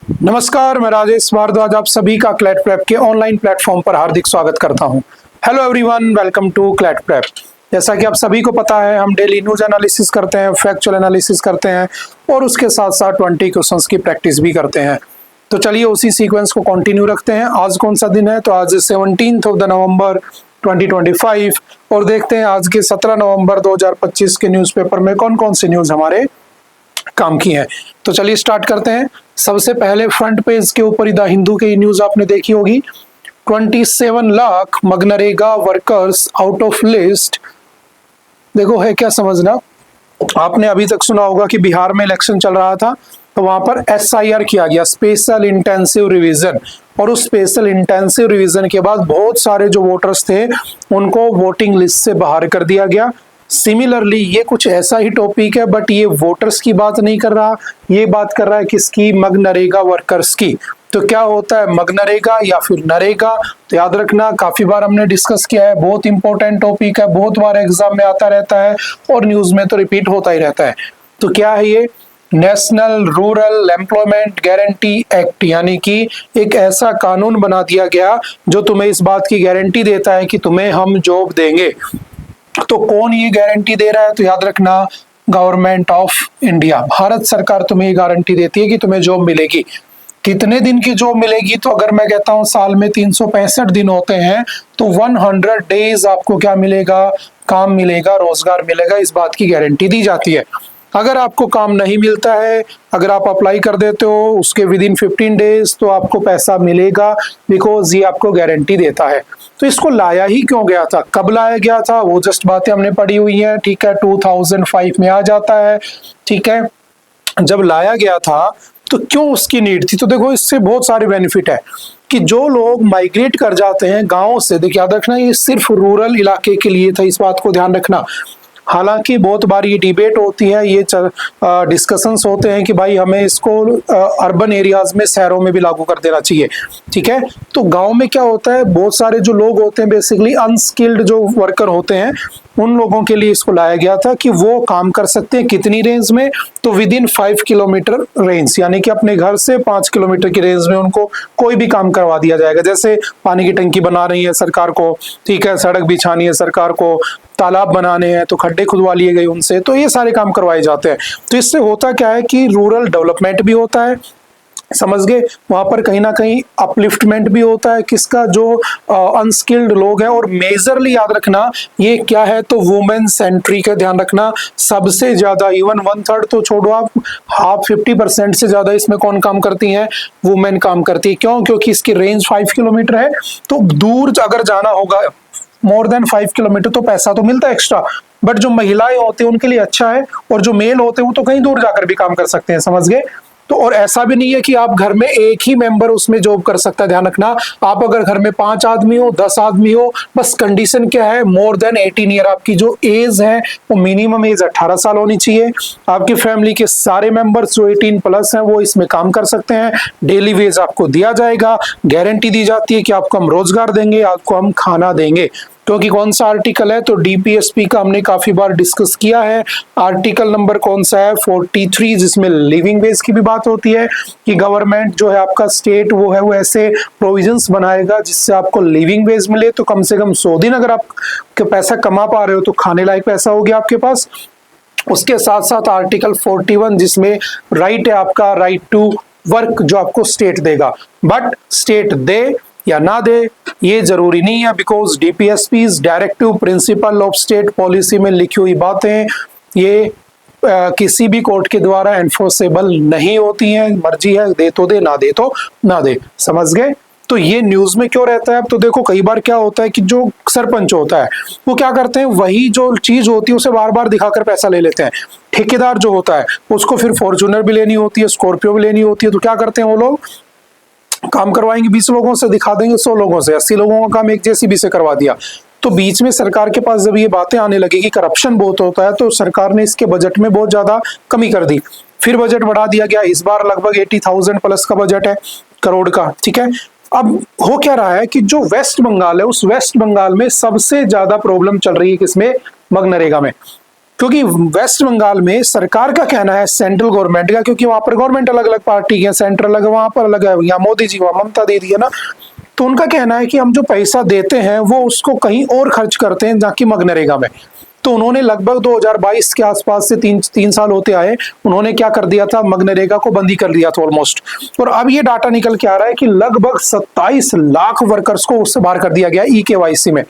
नमस्कार, मैं राजेश भारद्वाज आप सभी का क्लैट प्रेप के ऑनलाइन प्लेटफॉर्म पर हार्दिक स्वागत करता हूं। Hello everyone, welcome to CLAT prep. जैसा कि आप सभी को पता है, हम डेली न्यूज एनालिसिस करते हैं, फैक्चुअल एनालिसिस करते हैं और उसके साथ साथ 20 क्वेश्चंस की प्रैक्टिस भी करते हैं। तो चलिए उसी सीक्वेंस को कंटिन्यू रखते हैं। आज कौन सा दिन है? तो आज 17 नवंबर 2025 और देखते हैं आज के 17 नवंबर 2025 के न्यूज़पेपर में कौन कौन सी न्यूज हमारे काम की है। तो चलिए स्टार्ट करते हैं। सबसे पहले फ्रंट पेज के ऊपर द हिंदू की न्यूज आपने देखी होगी। 27 lakh MNREGA workers out of list. देखो है क्या समझना, आपने अभी तक सुना होगा कि बिहार में इलेक्शन चल रहा था तो वहां पर SIR किया गया, स्पेशल इंटेंसिव रिवीजन, और उस स्पेशल इंटेंसिव रिवीजन के बाद बहुत सारे जो वोटर्स थे उनको वोटिंग लिस्ट से बाहर कर दिया गया। सिमिलरली ये कुछ ऐसा ही टॉपिक है, बट ये वोटर्स की बात नहीं कर रहा, ये बात कर रहा है किसकी? मनरेगा वर्कर्स की। तो क्या होता है मनरेगा या फिर नरेगा? तो याद रखना, काफी बार हमने डिस्कस किया है, बहुत इंपॉर्टेंट टॉपिक है, बहुत बार एग्जाम में आता रहता है और न्यूज में तो रिपीट होता ही रहता है। तो क्या है ये? National rural employment guarantee act, यानी कि एक ऐसा कानून बना दिया गया जो तुम्हें इस बात की गारंटी देता है कि तुम्हें हम जॉब देंगे। तो कौन ये गारंटी दे रहा है? तो याद रखना, गवर्नमेंट ऑफ इंडिया, भारत सरकार तुम्हें ये गारंटी देती है कि तुम्हें जॉब मिलेगी। कितने दिन की जॉब मिलेगी? तो अगर मैं कहता हूं साल में 365 दिन होते हैं तो 100 डेज आपको क्या मिलेगा? काम मिलेगा, रोजगार मिलेगा, इस बात की गारंटी दी जाती है। अगर आपको काम नहीं मिलता है, अगर आप अप्लाई कर देते हो उसके विद इन 15 डेज तो आपको पैसा मिलेगा, बिकॉज ये आपको गारंटी देता है। तो इसको लाया ही क्यों गया था, कब लाया गया था, वो जस्ट बातें हमने पढ़ी हुई हैं, ठीक है। 2005 में आ जाता है, ठीक है। जब लाया गया था तो क्यों उसकी नीड थी? तो देखो इससे बहुत सारे बेनिफिट है कि जो लोग माइग्रेट कर जाते हैं गाँव से, देखिए याद रखना ये सिर्फ रूरल इलाके के लिए था, इस बात को ध्यान रखना। हालांकि बहुत बार ये डिबेट होती है, ये डिस्कशंस होते हैं कि भाई हमें इसको अर्बन एरियाज में, शहरों में भी लागू कर देना चाहिए, ठीक है। तो गांव में क्या होता है, बहुत सारे जो लोग होते हैं बेसिकली अनस्किल्ड जो वर्कर होते हैं, उन लोगों के लिए इसको लाया गया था कि वो काम कर सकते हैं कितनी रेंज में? तो विद इन 5 किलोमीटर रेंज, यानी कि अपने घर से 5 किलोमीटर की रेंज में उनको कोई भी काम करवा दिया जाएगा। जैसे पानी की टंकी बना रही है सरकार को, ठीक है, सड़क बिछानी है सरकार को, तालाब बनाने हैं तो खड्डे खुदवा लिए गए उनसे, तो ये सारे काम करवाए जाते हैं। तो इससे होता क्या है कि रूरल डेवलपमेंट भी होता है, समझ गए, वहां पर कहीं ना कहीं अपलिफ्टमेंट भी होता है किसका? जो अनस्किल्ड लोग हैं। और मेजरली याद रखना ये क्या है? तो वुमेन सेंट्रिक है, ध्यान रखना। सबसे ज्यादा, इवन 1/3 तो छोड़ो आप, हाफ 50% से ज्यादा इसमें कौन काम करती हैं? वुमेन काम करती है। क्यों? क्योंकि इसकी रेंज 5 किलोमीटर है, तो दूर अगर जाना होगा मोर देन 5 किलोमीटर तो पैसा तो मिलता है एक्स्ट्रा, बट जो महिलाएं होती हैं उनके लिए अच्छा है, और जो मेल होते हैं वो तो कहीं दूर जाकर भी काम कर सकते हैं, समझ गए। तो और ऐसा भी नहीं है कि आप घर में एक ही मेंबर उसमें जॉब कर सकता है, ध्यान रखना। आप अगर घर में 5 आदमी हो, 10 आदमी हो, बस कंडीशन क्या है? मोर देन 18 ईयर, आपकी जो एज है वो मिनिमम एज 18 साल होनी चाहिए। आपकी फैमिली के सारे मेंबर्स जो 18 प्लस हैं वो इसमें काम कर सकते हैं। डेली वेज आपको दिया जाएगा, गारंटी दी जाती है कि आपको हम रोजगार देंगे, आपको हम खाना देंगे। क्योंकि कौन सा आर्टिकल है? तो DPSP का हमने काफी बार डिस्कस किया है। आर्टिकल नंबर कौन सा है? 43, जिसमें लिविंग वेज की भी बात होती है कि गवर्नमेंट जो है आपका स्टेट वो है वो ऐसे प्रोविजंस बनाएगा जिससे आपको लिविंग वेज मिले। तो कम से कम 100 दिन अगर आप पैसा कमा पा रहे हो तो खाने लायक पैसा हो गया आपके पास। उसके साथ साथ आर्टिकल 41 जिसमें राइट है आपका, राइट टू वर्क, जो आपको स्टेट देगा। बट स्टेट दे या ना दे ये जरूरी नहीं है, because DPSP's directive principle of state policy में लिखी हुई बातें ये किसी भी कोर्ट के द्वारा एनफोर्सेबल नहीं होती हैं। मर्जी है, दे तो दे, ना दे तो ना दे, समझ गए। तो ये न्यूज में क्यों रहता है? अब तो देखो कई बार क्या होता है कि जो सरपंच होता है वो क्या करते हैं, वही जो चीज होती है उसे बार बार दिखाकर पैसा ले लेते हैं। ठेकेदार जो होता है उसको फिर फॉर्च्यूनर भी लेनी होती है, स्कॉर्पियो भी लेनी होती है, तो क्या करते हैं वो लोग? काम करवाएंगे 20 लोगों से, दिखा देंगे 100 लोगों से, 80 लोगों का काम एक JCB से करवा दिया। तो बीच में सरकार के पास जब ये बातें आने लगी कि करप्शन बहुत होता है, तो सरकार ने इसके बजट में बहुत ज्यादा कमी कर दी। फिर बजट बढ़ा दिया गया, इस बार लगभग 80,000 प्लस का बजट है, करोड़ का, ठीक है। अब हो क्या रहा है कि जो वेस्ट बंगाल है, उस वेस्ट बंगाल में सबसे ज्यादा प्रॉब्लम चल रही है किसमें? मनरेगा में। क्योंकि वेस्ट बंगाल में सरकार का कहना है, सेंट्रल गवर्नमेंट का, क्योंकि वहां पर गवर्नमेंट अलग अलग पार्टी है, सेंटर अलग है, वहां पर अलग है, यहाँ मोदी जी वहां ममता दीदी है ना, तो उनका कहना है कि हम जो पैसा देते हैं वो उसको कहीं और खर्च करते हैं जाकि मनरेगा में। तो उन्होंने लगभग 2022 के आसपास से तीन साल होते आए, उन्होंने क्या कर दिया था, मनरेगा को बंद ही कर दिया था ऑलमोस्ट। और अब ये डाटा निकल के आ रहा है कि लगभग 27 लाख वर्कर्स को उससे बाहर कर दिया गया ई-केवाईसी में।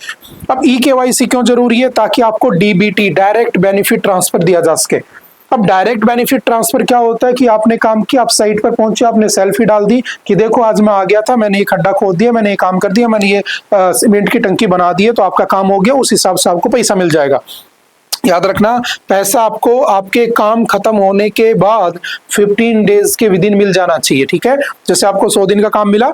अब ई-केवाईसी क्यों जरूरी है? ताकि आपको डीबीटी, डायरेक्ट बेनिफिट ट्रांसफर दिया जा सके। अब डायरेक्ट बेनिफिट ट्रांसफर क्या होता है कि आपने काम किया, आप साइट पर पहुंचे, आपने सेल्फी डाल दी कि देखो आज मैं आ गया था, मैंने ये खड्डा खोद दिया, मैंने ये काम कर दिया, मैंने ये सीमेंट की टंकी बना दी है, तो आपका काम हो गया, उस हिसाब से आपको पैसा मिल जाएगा। याद रखना, पैसा आपको आपके काम खत्म होने के बाद 15 डेज के विदिन मिल जाना चाहिए, ठीक है। जैसे आपको 100 दिन का काम मिला,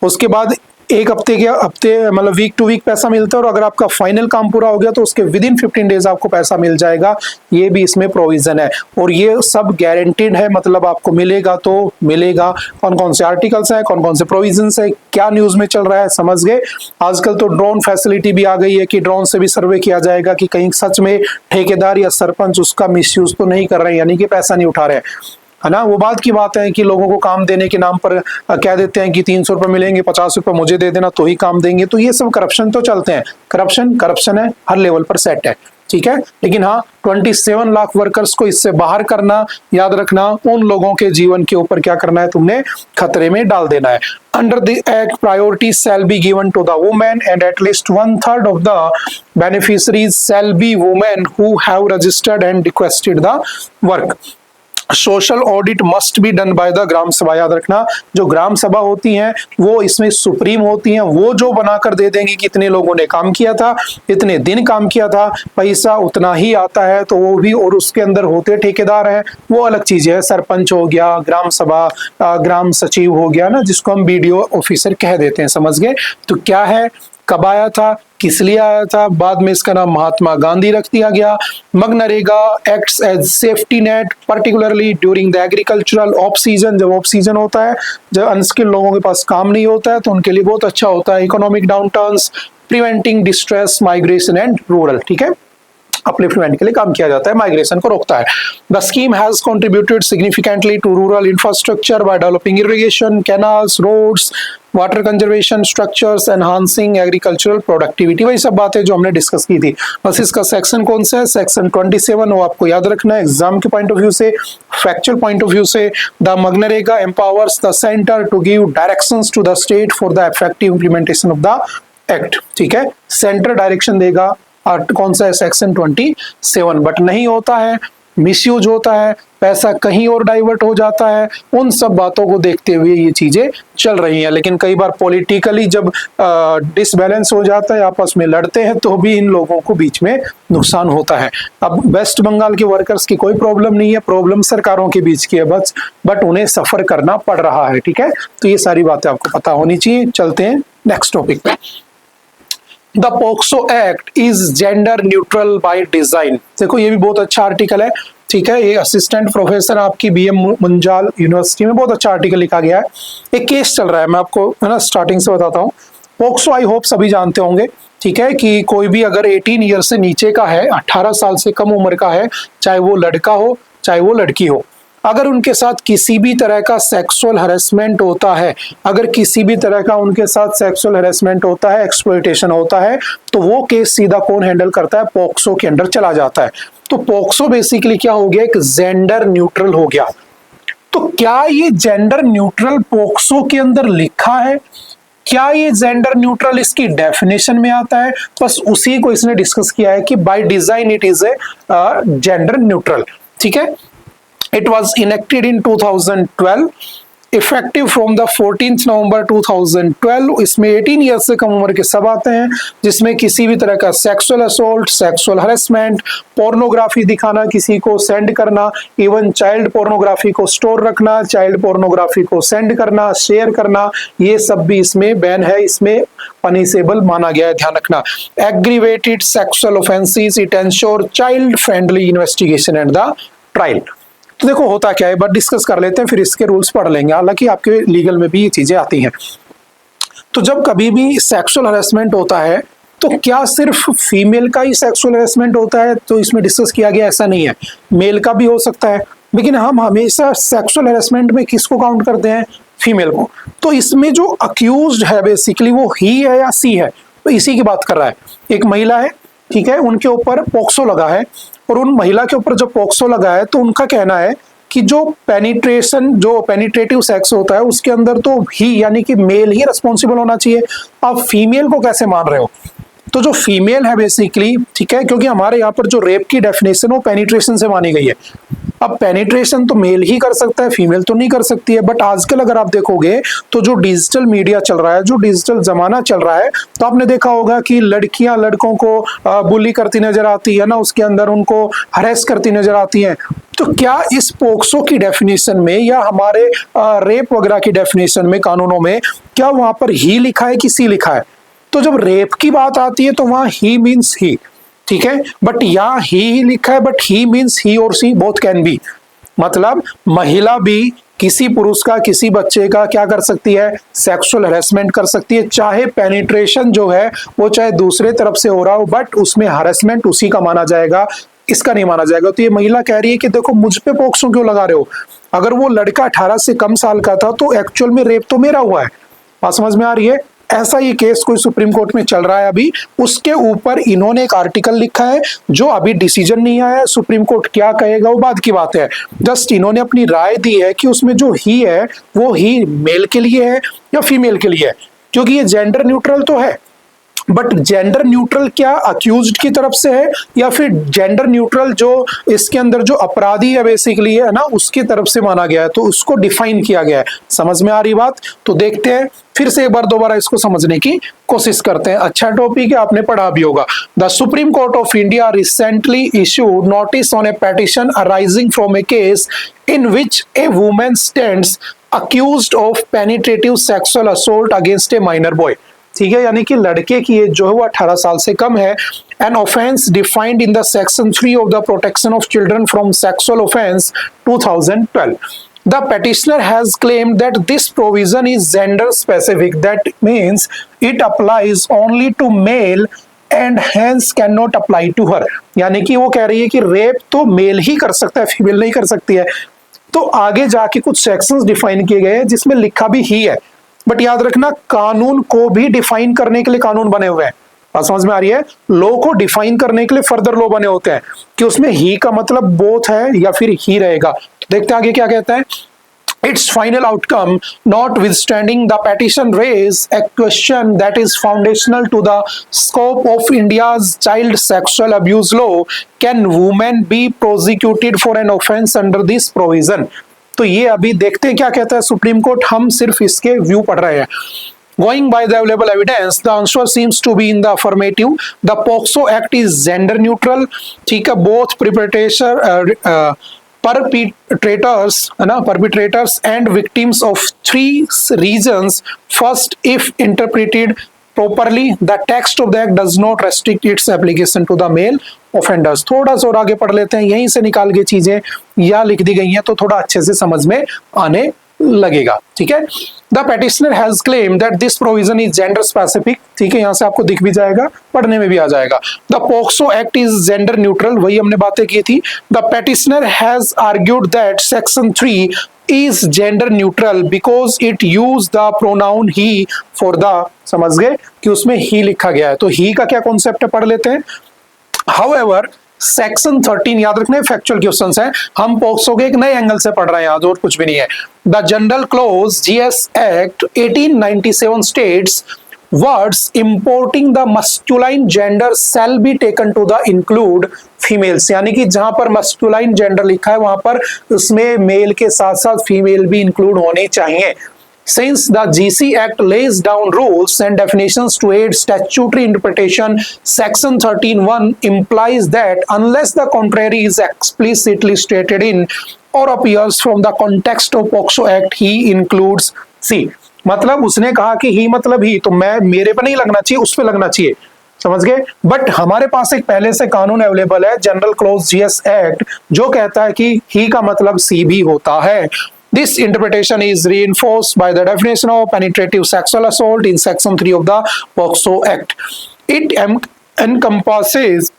उसके बाद एक हफ्ते मतलब वीक टू वीक पैसा मिलता है, और अगर आपका फाइनल काम पूरा हो गया तो उसके विदिन 15 डेज आपको पैसा मिल जाएगा। ये भी इसमें प्रोविजन है, और ये सब गारंटीड है, मतलब आपको मिलेगा तो मिलेगा। कौन कौन से आर्टिकल्स हैं, कौन कौन से प्रोविजन है, क्या न्यूज में चल रहा है, समझ गए। आजकल तो ड्रोन फैसिलिटी भी आ गई है कि ड्रोन से भी सर्वे किया जाएगा कि कहीं सच में ठेकेदार या सरपंच उसका मिसयूज तो नहीं कर रहे हैं, यानी कि पैसा नहीं उठा रहे हैं, है ना। वो बात की बात है कि लोगों को काम देने के नाम पर कह देते हैं कि 300 रुपए मिलेंगे, 50 रुपए मुझे दे देना तो ही काम देंगे, तो ये सब करप्शन तो चलते हैं। करप्शन है, हर लेवल पर सेट है, ठीक है। लेकिन हाँ, 27 लाख वर्कर्स को इससे बाहर करना, याद रखना, उन लोगों के जीवन के ऊपर क्या करना है, तुमने खतरे में डाल देना है। Under the act, priority shall be given to the women and at least 1/3 of the beneficiaries shall be women who have registered and requested the work. Social audit must be done by the gram sabha. याद रखना, जो ग्राम सभा होती हैं वो इसमें supreme होती हैं, वो जो बनाकर दे देंगी कि इतने लोगों ने काम किया था, इतने दिन काम किया था, पैसा उतना ही आता है, तो वो भी, और उसके अंदर होते ठेकेदार हैं, वो अलग चीज है। सरपंच हो गया, ग्राम सभा, ग्राम सचिव हो गया ना, जिसको हम बीडीओ ऑफिसर कह देते हैं, समझ गए। तो क्या है, कब आया था, किस लिए आया था, बाद में इसका नाम महात्मा गांधी रख दिया गया। मनरेगा acts as safety net particularly during the agricultural off season. जब ऑफ सीजन होता है, जब अनस्किल्ड लोगों के पास काम नहीं होता है, तो उनके लिए बहुत अच्छा होता है। Economic down turns, preventing distress, migration and rural, ठीक है, अपलिफ्टमेंट के लिए काम किया जाता है, माइग्रेशन को रोकता है। The scheme has contributed significantly to rural infrastructure by developing irrigation, canals, roads, water conservation structures, enhancing agricultural productivity. वही सब बातें जो हमने डिस्कस की थी। बस इसका सेक्शन कौन सा है, सेक्शन 27, वो आपको याद रखना है एग्जाम के पॉइंट ऑफ व्यू से, फैक्चुअल पॉइंट ऑफ व्यू से। द मनरेगा empowers the centre to give directions to the state for the effective implementation of the act, ठीक है। सेंटर डायरेक्शन देगा, कौन सा है, सेक्शन 27। बट नहीं होता है, मिसयूज होता है, पैसा कहीं और डाइवर्ट हो जाता है, उन सब बातों को देखते हुए ये चीजें चल रही हैं। लेकिन कई बार पॉलिटिकली जब डिसबैलेंस हो जाता है, आपस में लड़ते हैं, तो भी इन लोगों को बीच में नुकसान होता है। अब वेस्ट बंगाल के वर्कर्स की कोई प्रॉब्लम नहीं है, प्रॉब्लम सरकारों के बीच की है बस, बट उन्हें सफर करना पड़ रहा है, ठीक है। तो ये सारी बातें आपको पता होनी चाहिए। चलते हैं नेक्स्ट टॉपिक पे। The POCSO act is gender neutral by design. देखो ये भी बहुत अच्छा आर्टिकल है, ठीक है। ये असिस्टेंट प्रोफेसर आपकी बीएम मुंजाल यूनिवर्सिटी में बहुत अच्छा आर्टिकल लिखा गया है। एक केस चल रहा है, मैं आपको है ना स्टार्टिंग से बताता हूँ। पोक्सो आई होप सभी जानते होंगे, ठीक है, कि कोई भी अगर 18 ईयर से नीचे का है, 18 साल से कम उम्र का है, चाहे वो लड़का हो चाहे वो लड़की हो, अगर उनके साथ किसी भी तरह का सेक्सुअल हैरेसमेंट होता है, अगर किसी भी तरह का उनके साथ सेक्सुअल हैरेसमेंट होता है, एक्सप्लॉयटेशन होता है, तो वो केस सीधा कौन हैंडल करता है, पोक्सो के अंडर चला जाता है। तो पोक्सो बेसिकली क्या हो गया, एक जेंडर न्यूट्रल हो गया। तो क्या ये जेंडर न्यूट्रल पोक्सो के अंदर लिखा है, क्या ये जेंडर न्यूट्रल इसकी डेफिनेशन में आता है? बस उसी को इसने डिस्कस किया है कि by design it is a gender neutral, ठीक है। It was enacted in 2012, effective from the 14 नवंबर 2012। इसमें 18 ईयर से कम उम्र के सब आते हैं, जिसमें किसी भी तरह का sexual assault, sexual harassment, pornography दिखाना, किसी को सेंड करना, इवन चाइल्ड पोर्नोग्राफी को स्टोर रखना, चाइल्ड पोर्नोग्राफी को सेंड करना, शेयर करना, ये सब भी इसमें बैन है, इसमें पनिशेबल माना गया है, ध्यान रखना। Aggravated sexual offences, it ensure child friendly investigation and the trial. तो देखो होता क्या है, बट डिस्कस कर लेते हैं, फिर इसके रूल्स पढ़ लेंगे, हालांकि आपके लीगल में भी ये चीजें आती हैं। तो जब कभी भी सेक्सुअल हरेसमेंट होता है, तो क्या सिर्फ फीमेल का ही सेक्सुअल हैरेसमेंट होता है? तो इसमें डिस्कस किया गया ऐसा नहीं है, मेल का भी हो सकता है, लेकिन हम हमेशा सेक्सुअल हैरेसमेंट में किसको काउंट करते हैं? फीमेल को। तो इसमें जो अक्यूज्ड है बेसिकली वो ही है या सी है? तो इसी की बात कर रहा है। एक महिला है, ठीक है, उनके ऊपर पॉक्सो लगा है, और उन महिला के ऊपर जब पॉक्सो लगा है तो उनका कहना है कि जो पेनिट्रेटिव सेक्स होता है उसके अंदर तो ही यानी कि मेल ही रिस्पॉन्सिबल होना चाहिए। आप फीमेल को कैसे मान रहे हो? तो जो फीमेल है बेसिकली, ठीक है, क्योंकि हमारे यहाँ पर जो रेप की डेफिनेशन वो पेनिट्रेशन से मानी गई है। अब पेनिट्रेशन तो मेल ही कर सकता है, फीमेल तो नहीं कर सकती है। बट आजकल अगर आप देखोगे तो जो डिजिटल मीडिया चल रहा है, जो डिजिटल जमाना चल रहा है, तो आपने देखा होगा कि लड़कियां लड़कों को बुली करती नजर आती है ना, उसके अंदर उनको हरेस करती नजर आती हैं। तो क्या इस पोक्सो की डेफिनेशन में या हमारे रेप वगैरह की डेफिनेशन में, कानूनों में, क्या वहां पर ही लिखा है कि सी लिखा है? तो जब रेप की बात आती है तो वहां ही मीन्स ही, ठीक है, बट यहाँ ही लिखा है, बट ही मीन्स ही और सी बोथ कैन बी। मतलब महिला भी किसी पुरुष का, किसी बच्चे का क्या कर सकती है? सेक्सुअल हरेसमेंट कर सकती है, चाहे पेनिट्रेशन जो है वो चाहे दूसरे तरफ से हो रहा हो, बट उसमें हरेसमेंट उसी का माना जाएगा, इसका नहीं माना जाएगा। तो ये महिला कह रही है कि देखो मुझ पे पॉक्सो क्यों लगा रहे हो? अगर वो लड़का 18 से कम साल का था तो एक्चुअल में रेप तो मेरा हुआ है। बात समझ में आ रही है? ऐसा ही केस कोई सुप्रीम कोर्ट में चल रहा है अभी, उसके ऊपर इन्होंने एक आर्टिकल लिखा है, जो अभी डिसीजन नहीं आया है, सुप्रीम कोर्ट क्या कहेगा वो बाद की बात है। जस्ट इन्होंने अपनी राय दी है कि उसमें जो ही है वो ही मेल के लिए है या फीमेल के लिए है, क्योंकि ये जेंडर न्यूट्रल तो है। बट जेंडर न्यूट्रल क्या अक्यूज्ड की तरफ से है या फिर जेंडर न्यूट्रल जो इसके अंदर जो अपराधी है बेसिकली है ना, उसकी तरफ से माना गया है? तो उसको डिफाइन किया गया है। समझ में आ रही बात? तो देखते हैं, फिर से एक बार दोबारा इसको समझने की कोशिश करते हैं। अच्छा टॉपिक है, आपने पढ़ा भी होगा। The supreme court of India recently issued notice on A petition arising from A case in which A women stands accused of penetrative sexual assault against A minor boy. ठीक है, यानी कि लड़के की एज जो है वो 18 साल से कम है। An offense defined in the section 3 of the Protection of Children from Sexual Offense 2012. The petitioner has claimed that this provision is gender specific. That means it applies only to male and hence cannot apply to her. यानी कि वो कह रही है कि rape तो mail ही कर सकता है, फीमेल नहीं कर सकती है। तो आगे जाके कुछ सेक्शंस डिफाइन किए गए हैं जिसमें लिखा भी ही है, बट याद रखना कानून को भी डिफाइन करने के लिए कानून बने हुए हैं। बात समझ में आ रही है? लॉ को डिफाइन करने के लिए फर्दर लॉ बने होते हैं कि उसमें ही का मतलब बोथ है या फिर ही रहेगा। तो देखते हैं आगे क्या कहता है। Its final outcome, notwithstanding the petition raised a question that is foundational to the scope of India's child sexual abuse law. Can women be prosecuted for an offense under this provision? तो ये अभी देखते हैं क्या कहता है supreme court. हम सिर्फ इसके व्यू पढ़ रहे हैं। Going by the available evidence, the answer seems to be in the affirmative. The POCSO Act is gender neutral. ठीक है, both perpetrators and victims of three reasons. First, if interpreted properly, the text of the act does not restrict its application to the male offenders. थोड़ा सा और आगे पढ़ लेते हैं, यहीं से निकाल के चीजें या लिख दी गई हैं तो थोड़ा अच्छे से समझ में आने लगेगा। ठीक है, the petitioner has claim that this provision is gender specific. ठीक है, यहां से आपको दिख भी जाएगा, पढ़ने में भी आ जाएगा। The POCSO act is gender neutral, वही हमने बातें की थी। The petitioner has argued that section 3 is gender neutral because it use the pronoun he for the, समझ गए कि उसमें ही लिखा गया है। तो ही का क्या कॉन्सेप्ट है पढ़ लेते हैं। However, सेक्शन 13 याद रखना, फैक्चुअल क्वेश्चंस है, हम पोक्सो के एक नए एंगल से पढ़ रहे हैं आज, और कुछ भी नहीं है। The general close GS act 1897 states words importing the masculine gender shall be taken to the include females। यानी कि जहां पर masculine gender लिखा है वहां पर उसमें मेल के साथ साथ फीमेल भी इंक्लूड होने चाहिए। Since the GC Act lays down rules and definitions to aid statutory interpretation, Section 13(1) implies that unless the contrary is explicitly stated in or appears from the context of POCSO Act, he includes C। मतलब उसने कहा कि ही मतलब ही, तो मैं मेरे पे नहीं लगना चाहिए, उस पे लगना चाहिए, समझ गए। बट हमारे पास एक पहले से कानून अवेलेबल है, जनरल क्लोज जीएस एक्ट, जो कहता है कि ही का मतलब सी भी होता है। This interpretation is reinforced by the definition of penetrative sexual assault in Section 3 of the POCSO Act. It encompasses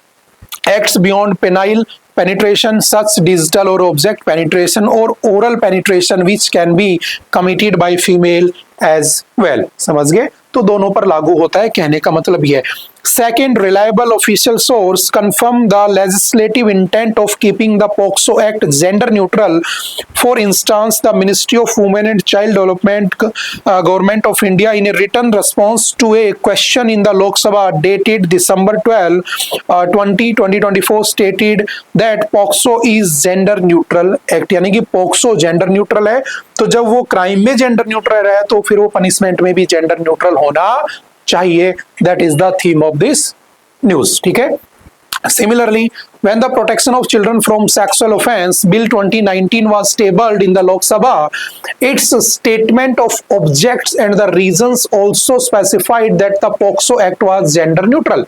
acts beyond penile penetration, such digital or object penetration or oral penetration, which can be committed by female as well. समझ गए? तो दोनों पर लागू होता है, कहने का मतलब ये है. Second, reliable official source confirm the legislative intent of keeping the POCSO Act gender neutral. For instance, the Ministry of Women and Child Development, Government of India, in a written response to a question in the Lok Sabha dated December 12, 2024, stated that POCSO is gender neutral act. यानी कि POCSO gender neutral है, तो जब वो crime में gender neutral है तो फिर वो पनिशमेंट में भी जेंडर न्यूट्रल होना चाहिए. That is the theme of this news. ठीक है. Similarly, when the Protection of Children from Sexual Offence Bill 2019 was tabled in the Lok Sabha, its statement of objects and the reasons also specified that the POCSO Act was gender neutral.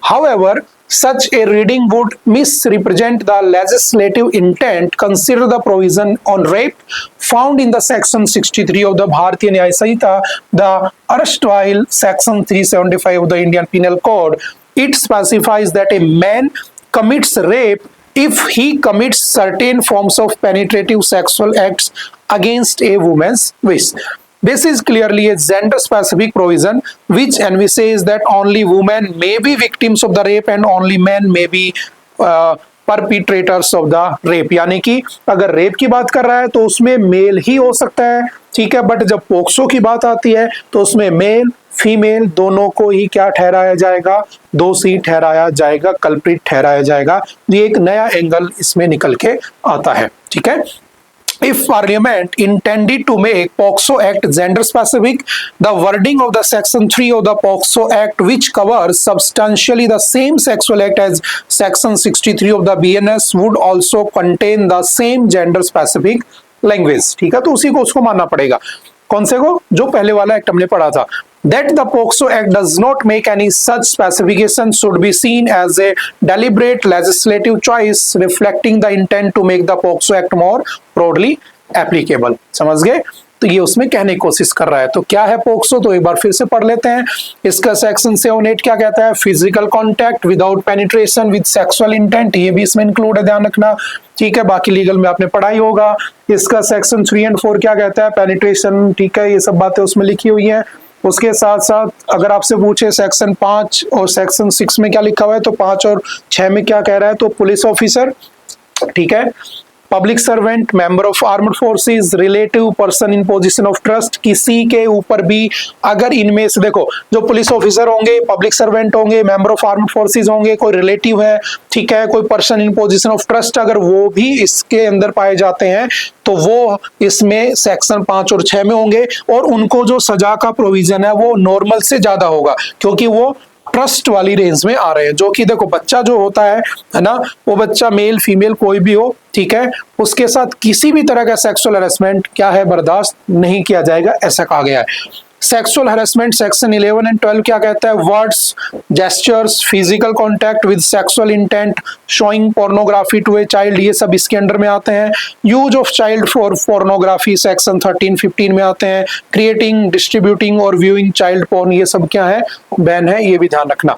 However, such a reading would misrepresent the legislative intent. Consider the provision on rape found in the section 63 of the Bharatiya Nyaya Samhita, the erstwhile section 375 of the Indian Penal Code. It specifies that a man commits rape if he commits certain forms of penetrative sexual acts against a woman's wish. This is clearly a gender-specific provision which envisages that only women may be victims of the rape and only men may be perpetrators of the rape. यानी कि अगर rape की बात कर रहा है तो उसमें मेल ही हो सकता है, ठीक है, बट जब पोक्सो की बात आती है तो उसमें मेल फीमेल दोनों को ही क्या ठहराया जाएगा, दोषी ठहराया जाएगा, कल्प्रिट ठहराया जाएगा. ये एक नया एंगल इसमें निकल के आता है. ठीक है. If Parliament intended to make POCSO Act gender specific, the wording of the Section 3 of the POCSO Act, which covers substantially the same sexual act as Section 63 of the BNS, would also contain the same gender specific language. ठीक है, तो उसी को उसको मानना पड़ेगा. कौन से को? जो पहले वाला एक्ट हमने पढ़ा था. That the POCSO Act does not make any such specification should be seen as a deliberate legislative choice reflecting the intent to make the POCSO Act more broadly applicable. समझ गए? तो ये उसमें कहने की कोशिश कर रहा है. तो क्या है पोक्सो, तो एक बार फिर से पढ़ लेते हैं. इसका सेक्शन 7(8) क्या कहता है? Physical contact without penetration with sexual intent, ये भी इसमें इंक्लूड है, ध्यान रखना. ठीक है, बाकी लीगल में आपने पढ़ा ही होगा. इसका सेक्शन 3 और 4 क्या कहता है? पेनिट्रेशन. ठीक है, ये सब बातें उसमें लिखी हुई है. उसके साथ साथ अगर आपसे पूछे सेक्शन 5 और सेक्शन 6 में क्या लिखा हुआ है, तो 5 और 6 में क्या कह रहा है? तो पुलिस ऑफिसर, ठीक है, public servant, member of armed forces, relative person in position of trust, किसी के ऊपर भी अगर इनमें से देखो जो पुलिस ऑफिसर होंगे, पब्लिक सर्वेंट होंगे, मेंबर ऑफ आर्म्ड फोर्सेस होंगे, कोई रिलेटिव है, ठीक है, कोई person in position of trust, अगर वो भी इसके अंदर पाए जाते हैं तो वो इसमें सेक्शन 5 और 6 में होंगे. और उनको जो सजा का प्रोविजन है वो नॉर्मल से ज्यादा होगा क्योंकि वो ट्रस्ट वाली रेंज में आ रहे हैं. जो कि देखो बच्चा जो होता है ना, वो बच्चा मेल फीमेल कोई भी हो, ठीक है, उसके साथ किसी भी तरह का सेक्सुअल हैरेसमेंट क्या है, बर्दाश्त नहीं किया जाएगा, ऐसा कहा गया है. सेक्सुअल हैरेसमेंट सेक्शन 11 एंड 12 क्या कहता है? Words, gestures, physical contact with sexual intent, showing pornography to a child, ये सब इसके अंडर में आते हैं. Use of child for pornography section 13-15 में आते हैं. क्रिएटिंग, डिस्ट्रीब्यूटिंग और व्यूइंग चाइल्ड पोर्न, ये सब क्या है? बैन है, ये भी ध्यान रखना.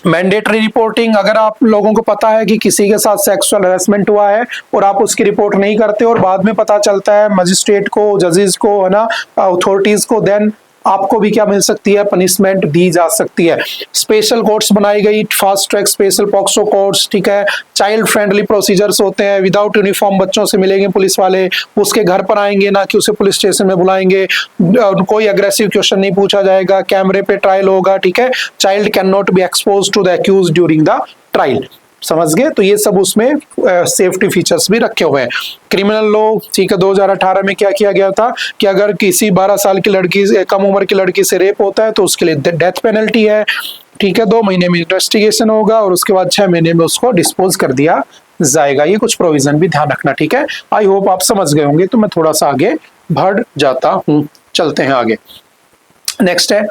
मैंडेटरी रिपोर्टिंग, अगर आप लोगों को पता है कि किसी के साथ सेक्सुअल हैरेसमेंट हुआ है और आप उसकी रिपोर्ट नहीं करते और बाद में पता चलता है मजिस्ट्रेट को, जजेस को, है ना, अथॉरिटीज को, देन आपको भी क्या मिल सकती है? पनिशमेंट दी जा सकती है. स्पेशल कोर्ट्स बनाई गई, fast track special POCSO courts, ठीक है. चाइल्ड फ्रेंडली प्रोसीजर्स होते हैं. विदाउट यूनिफॉर्म बच्चों से मिलेंगे पुलिस वाले, उसके घर पर आएंगे, ना कि उसे पुलिस स्टेशन में बुलाएंगे. कोई अग्रेसिव क्वेश्चन नहीं पूछा जाएगा, कैमरे पे ट्रायल होगा, ठीक है. Child can not be expose to the accused during the trial. समझ गए? तो ये सब उसमें सेफ्टी फीचर्स भी रखे हुए हैं. क्रिमिनल लॉ, ठीक है, 2018 में क्या किया गया था कि अगर किसी 12 साल की लड़की, कम उम्र की लड़की से रेप होता है तो उसके लिए डेथ पेनल्टी है, ठीक है. 2 महीने में इन्वेस्टिगेशन होगा और उसके बाद 6 महीने में उसको डिस्पोज कर दिया जाएगा. ये कुछ प्रोविजन भी ध्यान रखना, ठीक है. आई होप आप समझ गए होंगे, तो मैं थोड़ा सा आगे बढ़ जाता हूँ. चलते हैं आगे. नेक्स्ट है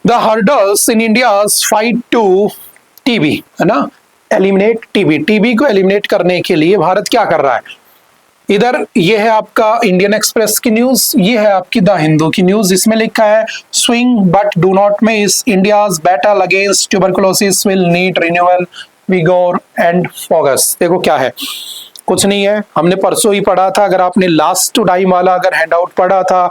the hurdles in India's fight to TB, है ना, एलिमिनेट टीबी. टीबी को एलिमिनेट करने के लिए भारत क्या कर रहा है? इधर ये है आपका इंडियन एक्सप्रेस की न्यूज, ये है आपकी द हिंदू की न्यूज। इसमें लिखा है swing but do not miss, India's battle against tuberculosis will need renewal, vigour and focus. देखो क्या है, कुछ नहीं है, हमने परसों ही पढ़ा था। अगर आपने लास्ट टाइम वाला अगर हैंडआउट पढ़ा था,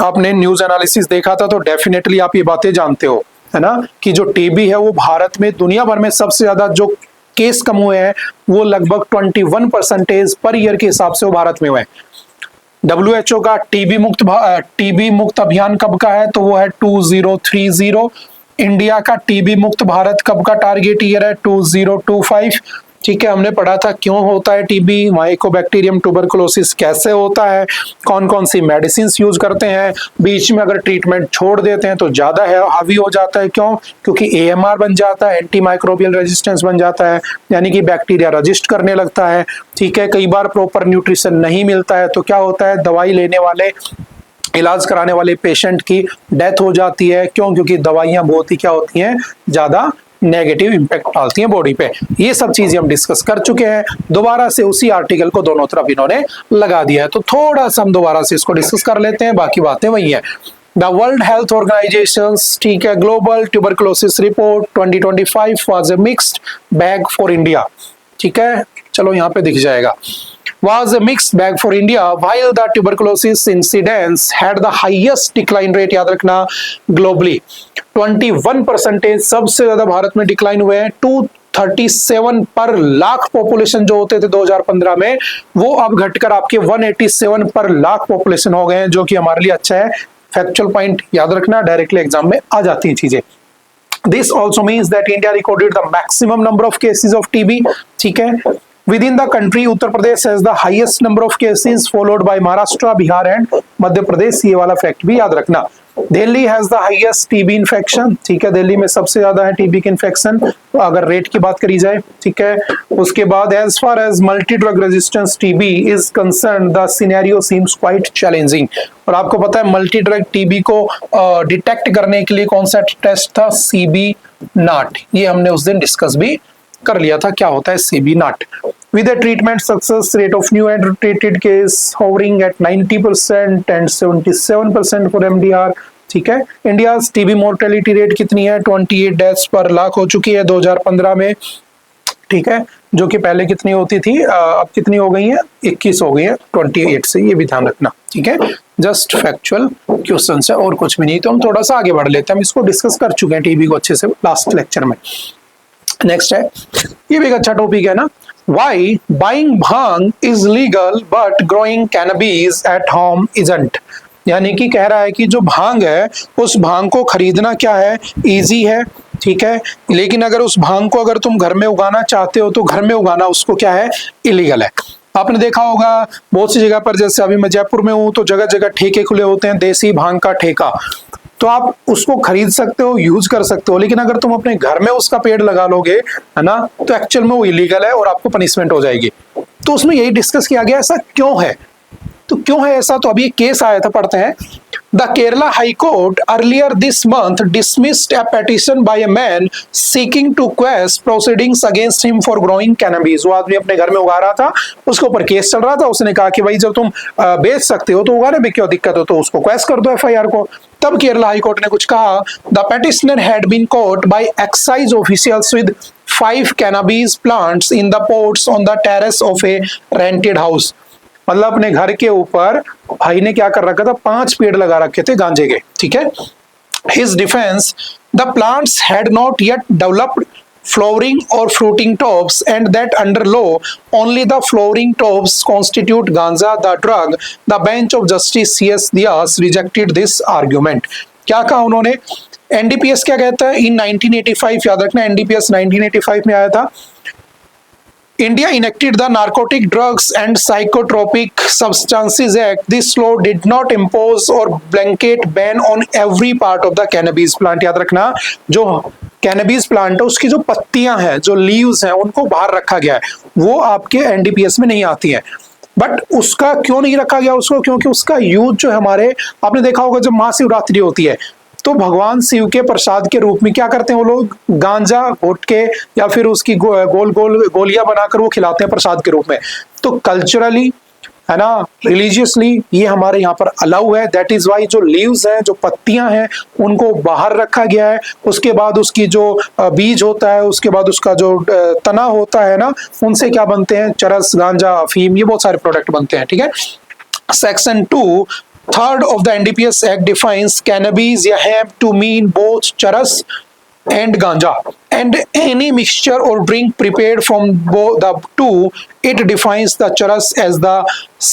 आपने न्यूज एनालिसिस देखा था, तो डेफिनेटली आप ये बातें जानते हो, है ना, कि जो टीबी है वो भारत में दुनिया भर में सबसे ज्यादा जो केस कम हुए हैं वो लगभग 21% पर ईयर के हिसाब से वो भारत में हुए हैं। WHO का टीबी मुक्त अभियान कब का है, तो वो है 2030। इंडिया का टीबी मुक्त भारत कब का टारगेट ईयर है, 2025। ठीक है, हमने पढ़ा था क्यों होता है टीबी, माइकोबैक्टीरियम ट्यूबरकुलोसिस कैसे होता है, कौन कौन सी मेडिसिन यूज करते हैं, बीच में अगर ट्रीटमेंट छोड़ देते हैं तो ज्यादा है हावी हो जाता है। क्यों? क्योंकि AMR बन जाता है, एंटी माइक्रोबियल रेजिस्टेंस बन जाता है, यानी कि बैक्टीरिया रजिस्ट करने लगता है। ठीक है, कई बार प्रॉपर न्यूट्रिशन नहीं मिलता है तो क्या होता है, दवाई लेने वाले, इलाज कराने वाले पेशेंट की डेथ हो जाती है। क्यों? क्योंकि दवाइयां बहुत ही क्या होती हैं, ज्यादा नेगेटिव इंपैक्ट डालती हैं बॉडी पे। ये सब चीजें हम डिस्कस कर चुके हैं, दोबारा से उसी आर्टिकल को दोनों तरफ इन्होंने लगा दिया है, तो थोड़ा सा हम दोबारा से इसको डिस्कस कर लेते हैं, बाकी बातें वही है। द वर्ल्ड हेल्थ ऑर्गेनाइजेशन, ठीक है, global tuberculosis report 2025 was a mixed bag for India. ठीक है, चलो यहाँ पे दिख जाएगा, was a mixed bag for India while the tuberculosis incidence had the highest decline rate, याद रखना, globally 21% सबसे ज्यादा भारत में डिक्लाइन हुए हैं। 237 पर लाख पॉपुलेशन जो होते थे 2015 में, वो अब घटकर आपके 187 पर लाख पॉपुलेशन हो गए हैं, जो कि हमारे लिए अच्छा है। फैक्चुअल पॉइंट याद रखना, डायरेक्टली एग्जाम में आ जाती हैं चीजें। This also means that India recorded the maximum number of cases of TB. ठीक है, within the country Uttar Pradesh has the highest number of cases followed by Maharashtra, Bihar and Madhya Pradesh. ये वाला fact भी याद रखना। Delhi has the highest TB infection. ठीक है, दिल्ली में सबसे ज्यादा है टीबी के इन्फेक्शन अगर रेट की बात करी जाए। ठीक है, उसके बाद as far as multi drug resistance TB is concern the scenario seems quite challenging. और आपको पता है मल्टी ड्रग टीबी को डिटेक्ट करने के लिए कौन सा टेस्ट था, CB नाट। ये हमने उस दिन डिस्कस भी कर लिया था, क्या होता है CB naught. With a treatment success rate of new and treated case hovering at 90% and 77% for MDR। ठीक है, इंडिया टीबी मोर्टेलिटी रेट कितनी है, 28 डेथ्स पर लाख हो चुकी है 2015 में। ठीक है, जो कि पहले कितनी होती थी, अब कितनी हो गई है, 21 हो गई है 28 से, ये भी ध्यान रखना। ठीक है, जस्ट फैक्चुअल क्वेश्चन है और कुछ भी नहीं, तो हम थोड़ा सा आगे बढ़ लेते हैं। हम इसको डिस्कस कर चुके हैं टीबी को अच्छे से लास्ट लेक्चर में। नेक्स्ट है, ये भी एक अच्छा टॉपिक है ना, Why buying bhang is legal but growing cannabis at home isn't। यानी कि कह रहा है कि जो भांग है उस भांग को खरीदना क्या है, इजी है। ठीक है, लेकिन अगर उस भांग को अगर तुम घर में उगाना चाहते हो तो घर में उगाना उसको क्या है, इलीगल है। आपने देखा होगा बहुत सी जगह पर, जैसे अभी मैं जयपुर में हूँ तो जगह जगह ठेके खुले होते हैं, देसी भांग का ठेका, तो आप उसको खरीद सकते हो, यूज कर सकते हो। लेकिन अगर तुम अपने घर में उसका पेड़ लगा लोगे, है ना, तो एक्चुअल में वो इलीगल है और आपको पनिशमेंट हो जाएगी। तो उसमें यही डिस्कस किया गया, ऐसा क्यों है, तो क्यों है ऐसा, तो अभी एक केस आया था, पढ़ते हैं। The Kerala high court earlier this month dismissed a petition by a man seeking to quash proceedings against him for growing cannabis. वो आदमी अपने घर में उगा रहा था, उसके ऊपर केस चल रहा था, उसने कहा कि भाई जब तुम बेच सकते हो तो उगाने में क्यों दिक्कत हो, तो उसको क्वेश कर दो FIR को। तब केरला हाई कोर्ट ने कुछ कहा, the petitioner had been caught by excise officials with 5 cannabis plants in the pots on the terrace of a rented house। मतलब अपने घर के ऊपर भाई ने क्या कर रखा था, 5 पेड़ लगा रखे थे गांजे के। ठीक है, His defense, the plants had not yet developed flowering or fruiting tops and that under law only the flowering tops constitute ganja the drug। The bench of justice CS Dias rejected this argument। क्या कहा उन्होंने, NDPS क्या कहता है, इन 1985, याद रखना NDPS 1985 में आया था। India enacted the Narcotic Drugs and Psychotropic Substances Act। This law did not impose or blanket ban on every part of the cannabis plant। याद रखना, जो कैनबिस प्लांट है उसकी जो पत्तियां हैं, जो लीव्स हैं, उनको बाहर रखा गया है, वो आपके NDPS में नहीं आती है। बट उसका क्यों नहीं रखा गया उसको, क्योंकि उसका यूज जो हमारे, आपने देखा होगा जब महाशिवरात्रि होती है तो भगवान शिव के प्रसाद के रूप में क्या करते हैं वो लोग, गांजा घोट के या फिर उसकी गोल गोल गोलियां बनाकर वो खिलाते हैं प्रसाद के रूप में। तो कल्चरली है ना, रिलीजियसली ये हमारे यहाँ पर अलाउ है। दैट इज वाई जो लीव्स हैं, जो पत्तियां हैं, उनको बाहर रखा गया है। उसके बाद उसकी जो बीज होता है, उसके बाद उसका जो तना होता है ना, उनसे क्या बनते हैं, चरस, गांजा, अफीम, ये बहुत सारे प्रोडक्ट बनते हैं। ठीक है। Section 2(3) of the NDPS Act defines cannabis या hemp to mean both charas and ganja and any mixture or drink prepared from both the two. It defines the charas as the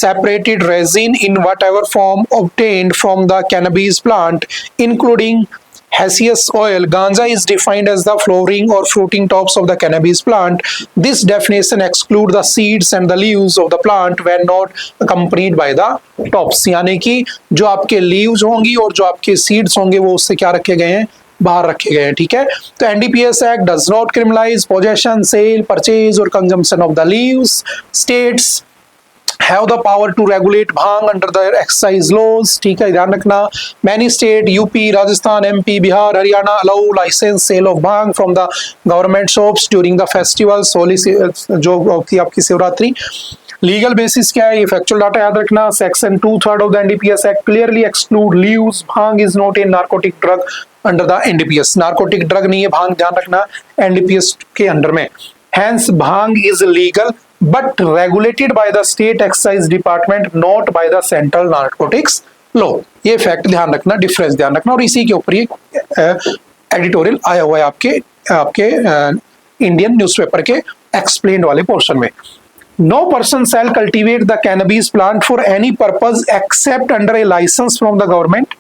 separated resin in whatever form obtained from the cannabis plant, including Hasius oil. Ganja is defined as the flowering or fruiting tops of the cannabis plant. This definition excludes the seeds and the leaves of the plant when not accompanied by the tops. यानी कि जो आपके leaves होंगी और जो आपके seeds होंगे वो उससे क्या रखे गए हैं, बाहर रखे गए हैं। ठीक है। तो NDPS Act does not criminalize possession, sale, purchase or consumption of the leaves. States have the power to regulate bhang under the excise laws. ठीक है, ध्यान रखना। Many state, UP, Rajasthan, MP, Bihar, Haryana allow license sale of bhang from the government shops during the festivals, Holi जो होती है आपकी Shivratri. Legal basis क्या है, ये फैक्चुअल डाटा याद रखना। Section 2(3) of the NDPS Act clearly exclude leaves. Bhang is not a narcotic drug under the NDPS. Narcotic drug नहीं है भांग, ध्यान रखना, NDPS के अंडर में। Hence bhang is legal but regulated by the state excise department, not by the central narcotics law. ये fact ध्यान रखना, difference ध्यान रखना। और इसी के ऊपर ये एडिटोरियल आया हुआ है आपके इंडियन न्यूज़पेपर के एक्सप्लेन्ड वाले पोर्शन में। No person shall cultivate the cannabis plant for any purpose except under a license from the government.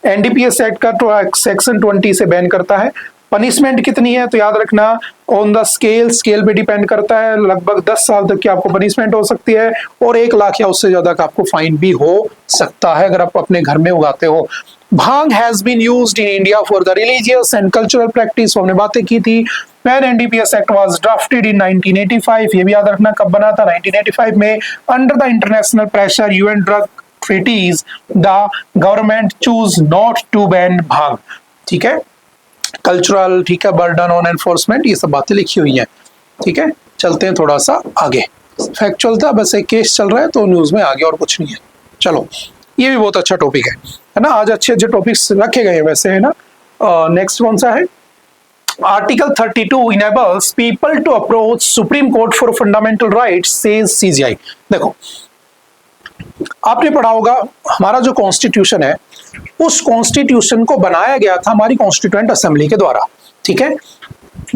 NDPS act का तो सेक्शन 20 से बैन करता है। पनिशमेंट कितनी है तो याद रखना, ऑन द स्केल पे डिपेंड करता है। लगभग 10 साल तक की आपको पनिशमेंट हो सकती है और 1 लाख या उससे ज्यादा का आपको फाइन भी हो सकता है अगर आप अपने घर में उगाते हो। Bhang has been used in India for the religious and cultural practice, हमने बातें की थी। When NDPS Act was drafted in 1985, ये भी याद रखना कब बना था, 1985 में। Under the international pressure UN drug treaties, the government choose not to ban भांग। ठीक है, कल्चरल, ठीक है, बर्डन ऑन एनफोर्समेंट, ये सब बातें लिखी हुई हैं। ठीक है, चलते हैं थोड़ा सा आगे। फैक्चुअल था, बस एक केस चल रहा है तो न्यूज में आगे और कुछ नहीं है। चलो, ये भी बहुत अच्छा टॉपिक है ना, आज अच्छे अच्छे टॉपिक्स रखे गए हैं वैसे, है ना। नेक्स्ट कौन सा है, article 32 enables people to approach Supreme Court for fundamental rights, says CGI। देखो, आपने पढ़ा होगा हमारा जो कॉन्स्टिट्यूशन है, उस कॉन्स्टिट्यूशन को बनाया गया था हमारी कॉन्स्टिट्यूएंट असेंबली के द्वारा। ठीक है,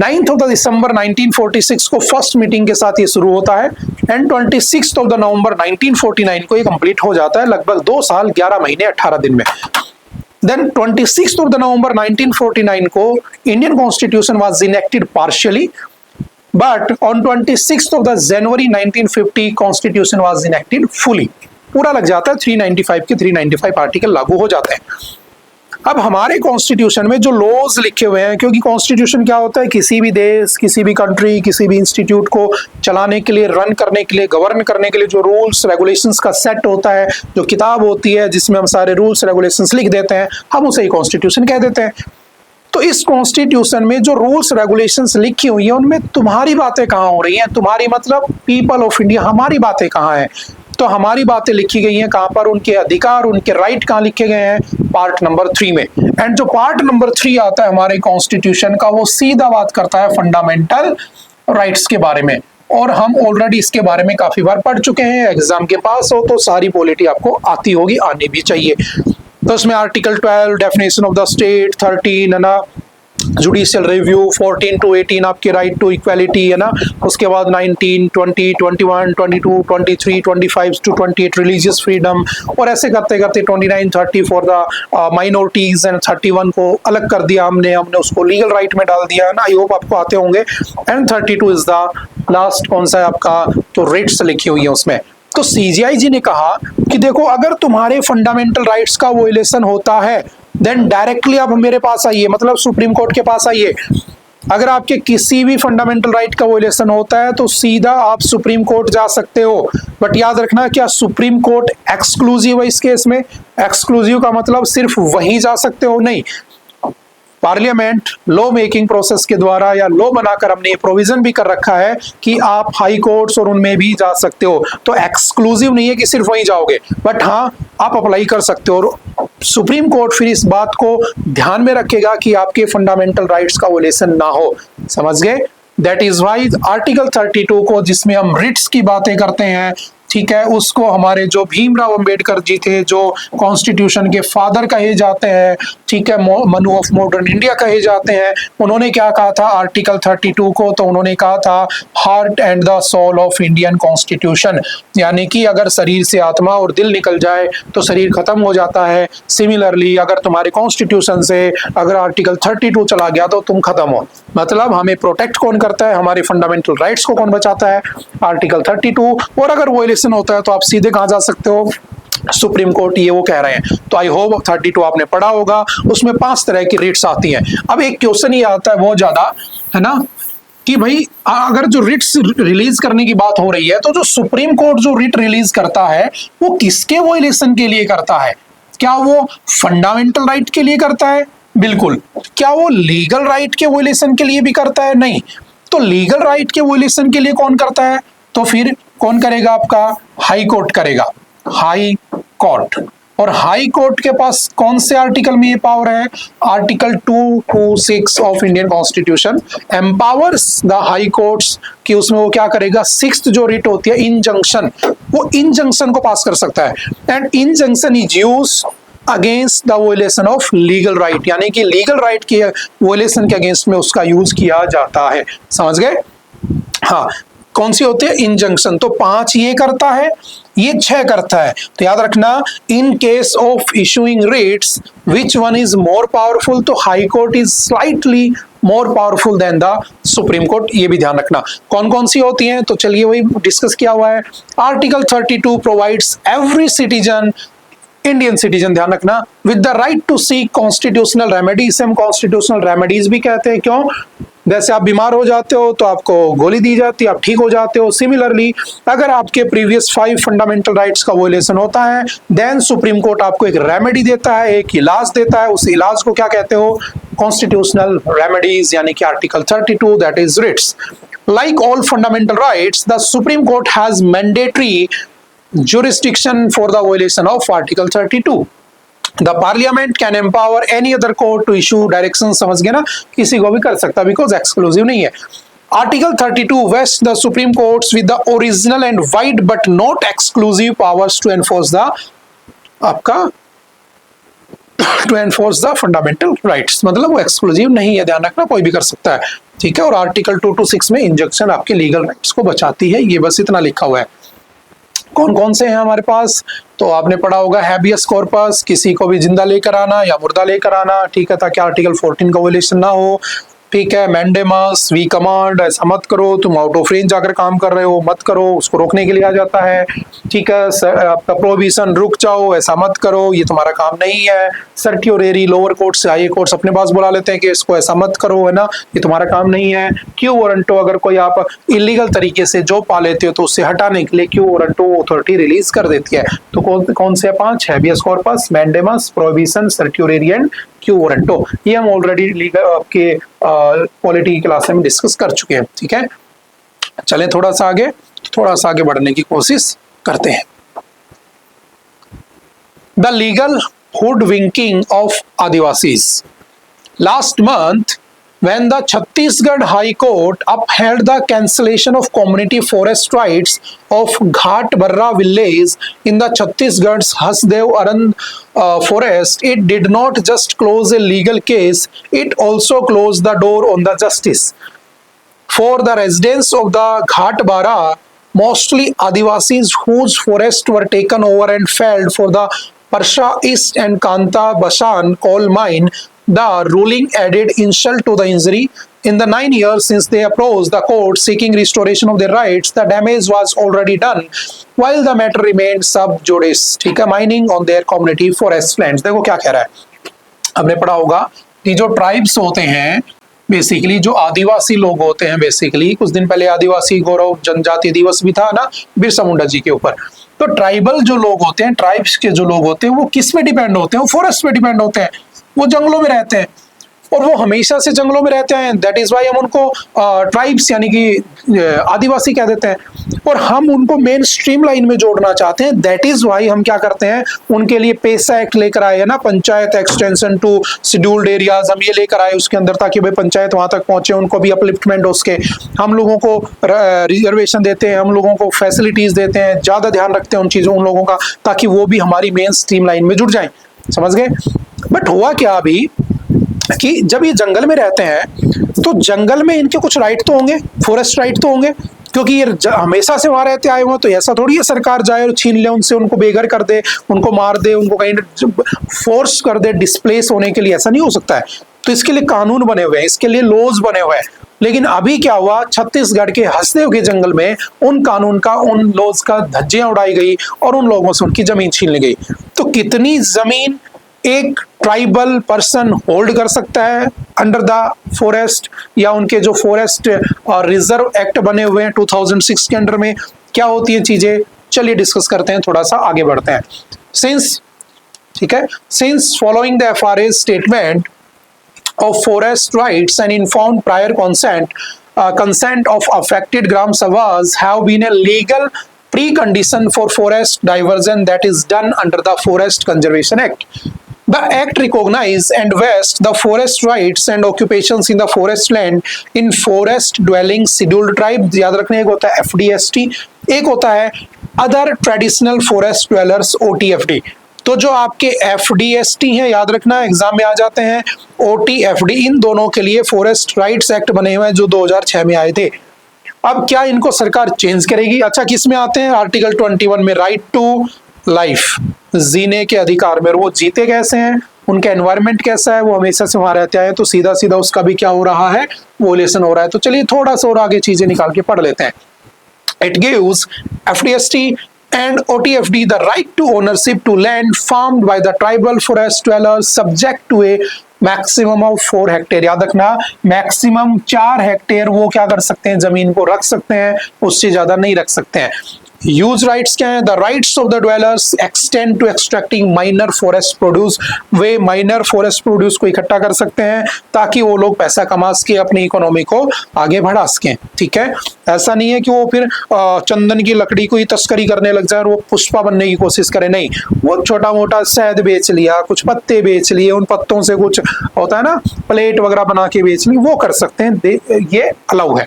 9 दिसंबर 1946 को फर्स्ट मीटिंग के साथ ये शुरू होता है एंड 26 नवंबर 1949 को ये कंप्लीट हो जाता है, लगभग 2 साल 11 महीने 18 दिन में। Then 26th of the November 1949 को Indian Constitution was enacted partially, but on 26th of the January 1950 Constitution was enacted fully। पूरा लग जाता है, 395 के 395 आर्टिकल लागू हो जाते हैं। अब हमारे कॉन्स्टिट्यूशन में जो लॉज लिखे हुए हैं, क्योंकि कॉन्स्टिट्यूशन क्या होता है, किसी भी देश, किसी भी कंट्री, किसी भी इंस्टीट्यूट को चलाने के लिए, रन करने के लिए, गवर्न करने के लिए जो रूल्स रेगुलेशंस का सेट होता है, जो किताब होती है जिसमें हम सारे रूल्स रेगुलेशंस लिख देते हैं, हम उसे ही कॉन्स्टिट्यूशन कह देते हैं। तो इस कॉन्स्टिट्यूशन में जो रूल्स रेगुलेशंस लिखी हुई है उनमें तुम्हारी बातें कहाँ हो रही हैं, तुम्हारी मतलब पीपल ऑफ इंडिया, हमारी बातें कहाँ हैं। तो हमारी बातें लिखी गई हैं कहाँ पर, उनके अधिकार, उनके राइट कहाँ लिखे गए हैं, पार्ट नंबर 3 में। एंड जो पार्ट नंबर 3 आता है हमारे कॉन्स्टिट्यूशन का, वो सीधा बात करता है फंडामेंटल राइट्स के बारे में। और हम ऑलरेडी इसके बारे में काफी बार पढ़ चुके हैं, एग्जाम के पास हो तो सारी पॉलिटी आपको आती होगी, आनी भी चाहिए। तो उसमें article 12 definition of the state, 13 है ना, जुडिशियल रिव्यू, 14 to 18 आपके राइट टू इक्वालिटी है ना, उसके बाद 19, 20, 21, 22, 23, 25 to 28 रिलीजियस फ्रीडम, और ऐसे करते करते 29, 30 फॉर द माइनॉरिटीज एंड 31 को अलग कर दिया हमने उसको लीगल राइट में डाल दिया है ना। आई होप आपको आते होंगे। एंड 32 इज द लास्ट, कौन सा है आपका, तो रेट्स लिखी हुई है उसमें। तो सीजीआई जी ने कहा कि देखो, अगर तुम्हारे फंडामेंटल राइट्स का वोलेशन होता है देन डायरेक्टली आप मेरे पास आइए, मतलब सुप्रीम कोर्ट के पास आइए। अगर आपके किसी भी फंडामेंटल राइट का वोलेशन होता है तो सीधा आप सुप्रीम कोर्ट जा सकते हो। बट याद रखना, क्या सुप्रीम कोर्ट एक्सक्लूसिव है इस केस में? एक्सक्लूसिव का मतलब सिर्फ वहीं जा सकते हो नहीं, पार्लियामेंट लॉ मेकिंग प्रोसेस के द्वारा या लॉ बनाकर हमने ये प्रोविजन भी कर रखा है कि आप हाई कोर्ट्स और उनमें भी जा सकते हो। तो एक्सक्लूसिव नहीं है कि सिर्फ वहीं जाओगे, बट हाँ आप अप्लाई कर सकते हो। और सुप्रीम कोर्ट फिर इस बात को ध्यान में रखेगा कि आपके फंडामेंटल राइट्स का वोलेशन ना हो। समझ गए? दैट इज वाई आर्टिकल 32 को, जिसमें हम रिट्स की बातें करते हैं, ठीक है, उसको हमारे जो भीमराव अंबेडकर जी थे, जो कॉन्स्टिट्यूशन के फादर कहे जाते हैं, ठीक है, मनु ऑफ मॉडर्न इंडिया कहे जाते हैं, उन्होंने क्या कहा था आर्टिकल 32 को? तो उन्होंने कहा था heart and the soul of Indian constitution, यानी कि अगर शरीर से आत्मा और दिल निकल जाए तो शरीर खत्म हो जाता है। सिमिलरली अगर तुम्हारे कॉन्स्टिट्यूशन से अगर आर्टिकल 32 चला गया तो तुम खत्म हो। मतलब हमें प्रोटेक्ट कौन करता है? हमारे फंडामेंटल राइट्स को कौन बचाता है? आर्टिकल 32। और अगर वोलेशन होता है तो आप सीधे कहां जा सकते हो? सुप्रीम कोर्ट, ये वो कह रहे हैं। तो आई होप 32 आपने पढ़ा होगा, उसमें 5 तरह की रिट्स आती हैं। अब एक क्वेश्चन ही आता है बहुत ज्यादा, है ना, कि भाई अगर जो रिट्स रिलीज करने की बात हो रही है तो जो सुप्रीम कोर्ट जो रिट रिलीज करता है वो किसके वोलेशन के लिए करता है? क्या वो फंडामेंटल राइट के लिए करता है? बिल्कुल। क्या वो लीगल राइट के वोलेशन के लिए भी करता है? नहीं। तो लीगल राइट के वोलेशन के लिए कौन करता है? तो फिर कौन करेगा? आपका हाई कोर्ट करेगा, हाई कोर्ट। और हाई कोर्ट के पास कौन से आर्टिकल में ये पावर है? Article 226 of Indian constitution empowers the high courts, कि उसमें वो क्या करेगा? 6th जो रिट होती है इंजंक्शन, वो इंजंक्शन को पास कर सकता है। And injunction is used against the वोलेशन of legal right, यानी कि लीगल राइट के वोलेशन के अगेंस्ट में उसका यूज किया जाता है। समझ गए? हाँ, कौन सी होती है? इंजंक्शन। तो 5 ये करता है, ये 6 करता है। तो याद रखना, in case of issuing writs which one is more powerful? तो high court is slightly more powerful than the supreme court, ये भी ध्यान रखना। कौन कौन सी होती हैं? तो चलिए वही डिस्कस किया हुआ है। Article 32 provides every citizen, Indian citizen ध्यान रखना, with the right to seek constitutional remedy. इसे हम कॉन्स्टिट्यूशनल रेमेडीज भी कहते हैं। क्यों? जैसे आप बीमार हो जाते हो तो आपको गोली दी जाती है, आप ठीक हो जाते हो। सिमिलरली अगर आपके प्रीवियस 5 फंडामेंटल राइट्स का वोलेशन होता है, देन सुप्रीम कोर्ट आपको एक रेमेडी देता है, एक इलाज देता है। उस इलाज को क्या कहते हो? कॉन्स्टिट्यूशनल रेमेडीज, यानी कि article 32 that is writs. Like all fundamental rights, the supreme court has mandatory jurisdiction for the violation of Article 32. The Parliament can empower any other court to issue directions। समझ गए ना? किसी को भी कर सकता, बिकॉज एक्सक्लूसिव नहीं है। Article 32 vests the Supreme Courts with the original and wide but not exclusive powers to enforce the आपका to enforce the fundamental rights। मतलब वो एक्सक्लूसिव नहीं है, ध्यान रखना, कोई भी कर सकता है। ठीक है। और आर्टिकल 226 में इंजंक्शन आपके लीगल राइट्स को बचाती है, ये बस इतना लिखा हुआ है। कौन कौन से हैं हमारे पास? तो आपने पढ़ा होगा हैबियस कॉर्पस, किसी को भी जिंदा लेकर आना या मुर्दा लेकर आना, ठीक है, ताकि आर्टिकल 14 का वोलेशन ना हो। ठीक है। मैंडेमस, वी कमांड, ऐसा मत करो, तुम आउट ऑफ रेंज जाकर काम कर रहे हो, मत करो, उसको रोकने के लिए आ जाता है। ठीक है। आपका प्रोहिबिशन, रुक जाओ, ऐसा मत करो, ये तुम्हारा काम नहीं है। सर्ट्योरेरी, लोअर कोर्ट्स से हाई कोर्ट्स अपने पास बुला लेते हैं कि इसको ऐसा मत करो, है ना, ये तुम्हारा काम नहीं है। क्यू वारंटो, अगर कोई आप इलीगल तरीके से जॉब पा लेते हो तो उससे हटाने के लिए क्यू वारंटो अथॉरिटी रिलीज कर देती है। तो कौन से 5? Habeas corpus, mandamus, prohibition, certiorari and quo warranto. ये हम ऑलरेडी लीगल आपके पॉलिटी की क्लास में डिस्कस कर चुके हैं। ठीक है। चलें थोड़ा सा आगे बढ़ने की कोशिश करते हैं। The legal hoodwinking of Adivasis. Last month, when the Chhattisgarh High Court upheld the cancellation of community forest rights of Ghat Barra village in the Chhattisgarh's Hasdev Arand forest, it did not just close a legal case, it also closed the door on the justice. For the residents of the Ghat Barra, mostly Adivasis whose forests were taken over and felled for the Parsha East and Kanta Bashan coal mine, the ruling added insult to the injury. In the 9 years since they approached the court seeking restoration of their rights, the damage was already done while the matter remained sub judice. ठीक है। Mining on their community forest lands. देखो क्या कह रहा है, हमने पढ़ा होगा कि जो ट्राइब्स होते हैं, बेसिकली जो आदिवासी लोग होते हैं, बेसिकली कुछ दिन पहले आदिवासी गौरव जनजाति दिवस भी था ना बिरसा मुंडा जी के ऊपर। तो ट्राइबल जो लोग होते हैं, ट्राइब्स के जो लोग होते हैं, वो किस पे डिपेंड होते हैं? वो फॉरेस्ट पे डिपेंड होते हैं, वो जंगलों में रहते हैं। और वो हमेशा से जंगलों में रहते हैं, दैट इज वाई हम उनको ट्राइब्स यानी कि आदिवासी कह देते हैं, और हम उनको मेन स्ट्रीम लाइन में जोड़ना चाहते हैं। दैट इज वाई हम क्या करते हैं, उनके लिए पेसा एक्ट लेकर आए हैं ना, panchayat extension to scheduled areas, हम ये लेकर आए उसके अंदर, ताकि भाई पंचायत वहां तक पहुंचे, उनको भी अपलिफ्टमेंट हो सके। हम लोगों को रिजर्वेशन देते हैं, हम लोगों को फैसिलिटीज देते हैं, ज्यादा ध्यान रखते हैं उन चीजों उन लोगों का, ताकि वो भी हमारी मेन स्ट्रीम लाइन में जुड़ जाएं। समझ गए? बट हुआ क्या अभी कि जब ये जंगल में रहते हैं तो जंगल में इनके कुछ राइट तो होंगे, फॉरेस्ट राइट तो होंगे, क्योंकि ये हमेशा से वहां रहते आए हुए हैं, तो ऐसा थोड़ी है सरकार जाए और छीन ले उनसे, उनको बेघर कर दे, उनको मार दे, उनको कहीं फोर्स कर दे डिस्प्लेस होने के लिए, ऐसा नहीं हो सकता है। तो इसके लिए कानून बने हुए हैं, इसके लिए लॉज बने हुए हैं। लेकिन अभी क्या हुआ, छत्तीसगढ़ के हंसदेव के जंगल में उन कानून का, उन लॉज का धज्जियां उड़ाई गई और उन लोगों से उनकी जमीन छीन ली गई। तो कितनी जमीन एक ट्राइबल पर्सन होल्ड कर सकता है अंडर द फॉरेस्ट, या उनके जो फॉरेस्ट और रिजर्व एक्ट बने हुए हैं 2006 के अंडर में, क्या होती है चीजें, चलिए डिस्कस करते हैं, थोड़ा सा आगे बढ़ते हैं। सिंस, ठीक है, since following the FRA statement of forest rights and informed prior consent of affected Gram Sabhas have been a legal precondition for forest diversion that is done under the Forest Conservation Act. The Act recognizes and vests the forest rights and occupations in the forest land in forest dwelling scheduled tribes. याद रखने, एक होता है FDST, एक होता है Other Traditional Forest Dwellers OTFD। तो जो आपके FDST हैं, याद रखना एग्जाम में आ जाते हैं, OTFD, इन दोनों के लिए फॉरेस्ट राइट्स एक्ट बने हुए हैं जो 2006 में आए थे। अब क्या इनको सरकार चेंज करेगी? अच्छा, किस में आते हैं? आर्टिकल 21 में, राइट टू लाइफ, जीने के अधिकार में। वो जीते कैसे हैं, उनका एनवायरनमेंट कैसा है, वो हमेशा से वहां रहते हैं, तो सीधा सीधा उसका भी क्या हो रहा है, वोलेशन हो रहा है। तो चलिए थोड़ा सा और आगे चीजें निकाल के पढ़ लेते हैं। It gives FDST and OTFD the right to ownership to land farmed by the tribal forest dwellers subject to a maximum of 4 hectare. याद रखना, मैक्सिमम 4 हेक्टेयर वो क्या कर सकते हैं, जमीन को रख सकते हैं, उससे ज्यादा नहीं रख सकते हैं। यूज राइट्स क्या है? The rights of the dwellers extend to extracting minor forest produce. वे माइनर फॉरेस्ट प्रोड्यूस को इकट्ठा कर सकते हैं ताकि वो लोग पैसा कमा सके, अपनी इकोनॉमी को आगे बढ़ा सकें। ठीक है, ऐसा नहीं है कि वो फिर चंदन की लकड़ी को ही तस्करी करने लग जाए और वो पुष्पा बनने की कोशिश करे, नहीं। वो छोटा मोटा शहद बेच लिया, कुछ पत्ते बेच लिए, उन पत्तों से कुछ होता है ना, प्लेट वगैरह बना के बेच ली, वो कर सकते हैं, ये अलाउ है।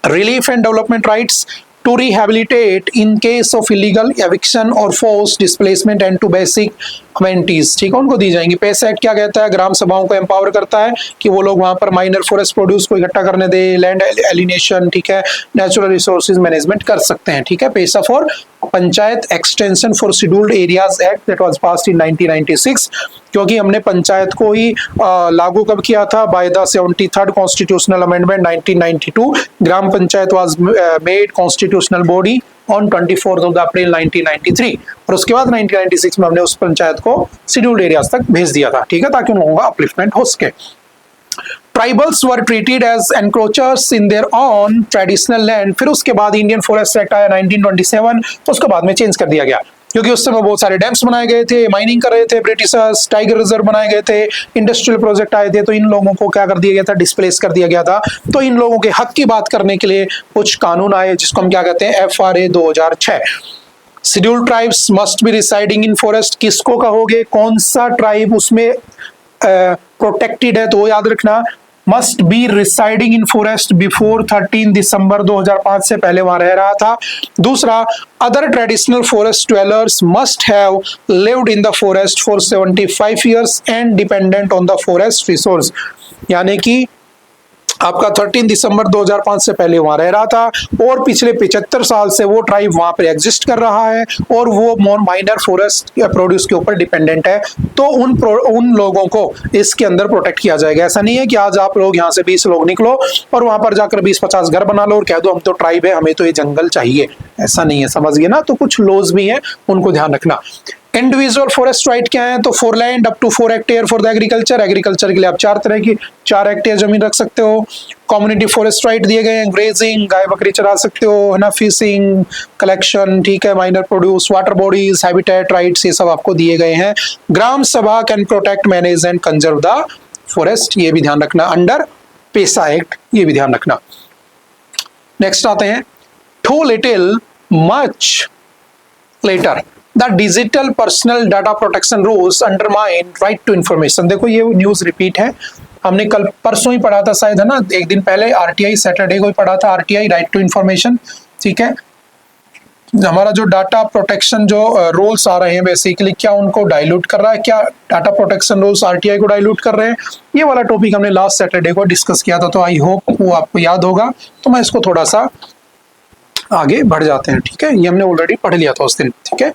Relief and development rights to rehabilitate in case of illegal eviction or forced displacement and to basic amenities, ठीक है, उनको दी जाएंगी। पैसा एक्ट क्या कहता है, ग्राम सभाओं को एम्पावर करता है कि वो लोग वहां पर माइनर फॉरेस्ट प्रोड्यूस को इकट्ठा करने दे, लैंड एलिनेशन, ठीक है, नेचुरल रिसोर्सेज मैनेजमेंट कर सकते हैं। ठीक है, पैसा for panchayat extension for scheduled areas act that was passed in 1996, क्योंकि हमने पंचायत को ही लागू कब किया था, by the 73rd constitutional amendment 1992। Gram panchayat was made constitutional body on 24th of April 1993, और उसके बाद 1996 में हमने उस पंचायत को शेड्यूल्ड एरियाज तक भेज दिया था। ठीक है, ताकि उन लोगों का अपलिफ्टमेंट हो सके। Tribals were treated as encroachers in their own traditional land. फिर उसके बाद इंडियन फॉरेस्ट एक्ट आया 1927, तो उसके बाद में चेंज कर दिया गया, क्योंकि उस समय बहुत सारे डैम्स बनाए गए थे, माइनिंग कर रहे थे ब्रिटिशर्स, टाइगर रिजर्व बनाए गए थे, इंडस्ट्रियल प्रोजेक्ट आए थे, तो इन लोगों को क्या कर दिया गया था, डिस्प्लेस कर दिया गया था। तो इन लोगों के हक की बात करने के लिए कुछ कानून आए, जिसको हम क्या कहते हैं, FRA 2006। Scheduled tribes must be residing in forest. किसको कहोगे, कौन सा ट्राइब उसमें प्रोटेक्टेड है, तो याद रखना, must be residing in forest before 13 दिसंबर 2005 से पहले वहां रह रहा था। दूसरा, other traditional forest dwellers must have lived in the forest for 75 years and dependent on the forest resource. यानी कि आपका 13 दिसंबर 2005 से पहले वहां रह रहा था और पिछले 75 साल से वो ट्राइब वहां पर एग्जिस्ट कर रहा है और वो मोर माइनर फॉरेस्ट प्रोड्यूस के ऊपर डिपेंडेंट है, तो उन लोगों को इसके अंदर प्रोटेक्ट किया जाएगा। ऐसा नहीं है कि आज आप लोग यहाँ से 20 लोग निकलो और वहां पर जाकर 20-50 घर बना लो और कह दो हम तो ट्राइब है, हमें तो ये जंगल चाहिए, ऐसा नहीं है, समझ गए ना। तो कुछ लॉज भी हैं, उनको ध्यान रखना। इंडिविजुअल फॉरेस्ट राइट क्या है, तो for land up to 4 hectare for the agriculture. Agriculture के लिए आप 4 हेक्टेयर जमीन रख सकते हो। कम्युनिटी फॉरेस्ट राइट दिए गए हैं, ग्रेजिंग, गाय बकरी चरा सकते हो, है ना, फिशिंग, कलेक्शन, ठीक है, minor produce, water bodies, habitat rights, ये सब आपको दिए गए हैं। ग्राम सभा can protect, manage and conserve the forest, ये भी ध्यान रखना, अंडर पेसा एक्ट, ये भी ध्यान रखना। नेक्स्ट आते हैं, too little much later the digital personal data protection rules undermine right to information. देखो ये न्यूज रिपीट है, हमने कल परसों ही पढ़ा था शायद, है ना, एक दिन पहले आरटीआई सैटरडे को ही पढ़ा था, आरटीआई राइट टू इंफॉर्मेशन। ठीक है, हमारा जो डाटा प्रोटेक्शन जो रूल्स आ रहे हैं बेसिकली क्या उनको डाइल्यूट कर रहा है, क्या डाटा प्रोटेक्शन रूल्स आरटीआई को डाइल्यूट कर रहे हैं, ये वाला टॉपिक हमने लास्ट सैटरडे को डिस्कस किया था, तो आई होप वो आपको याद होगा। तो मैं इसको थोड़ा सा आगे बढ़ जाते हैं। ठीक है, ये हमने ऑलरेडी पढ़ लिया था उस दिन। ठीक है,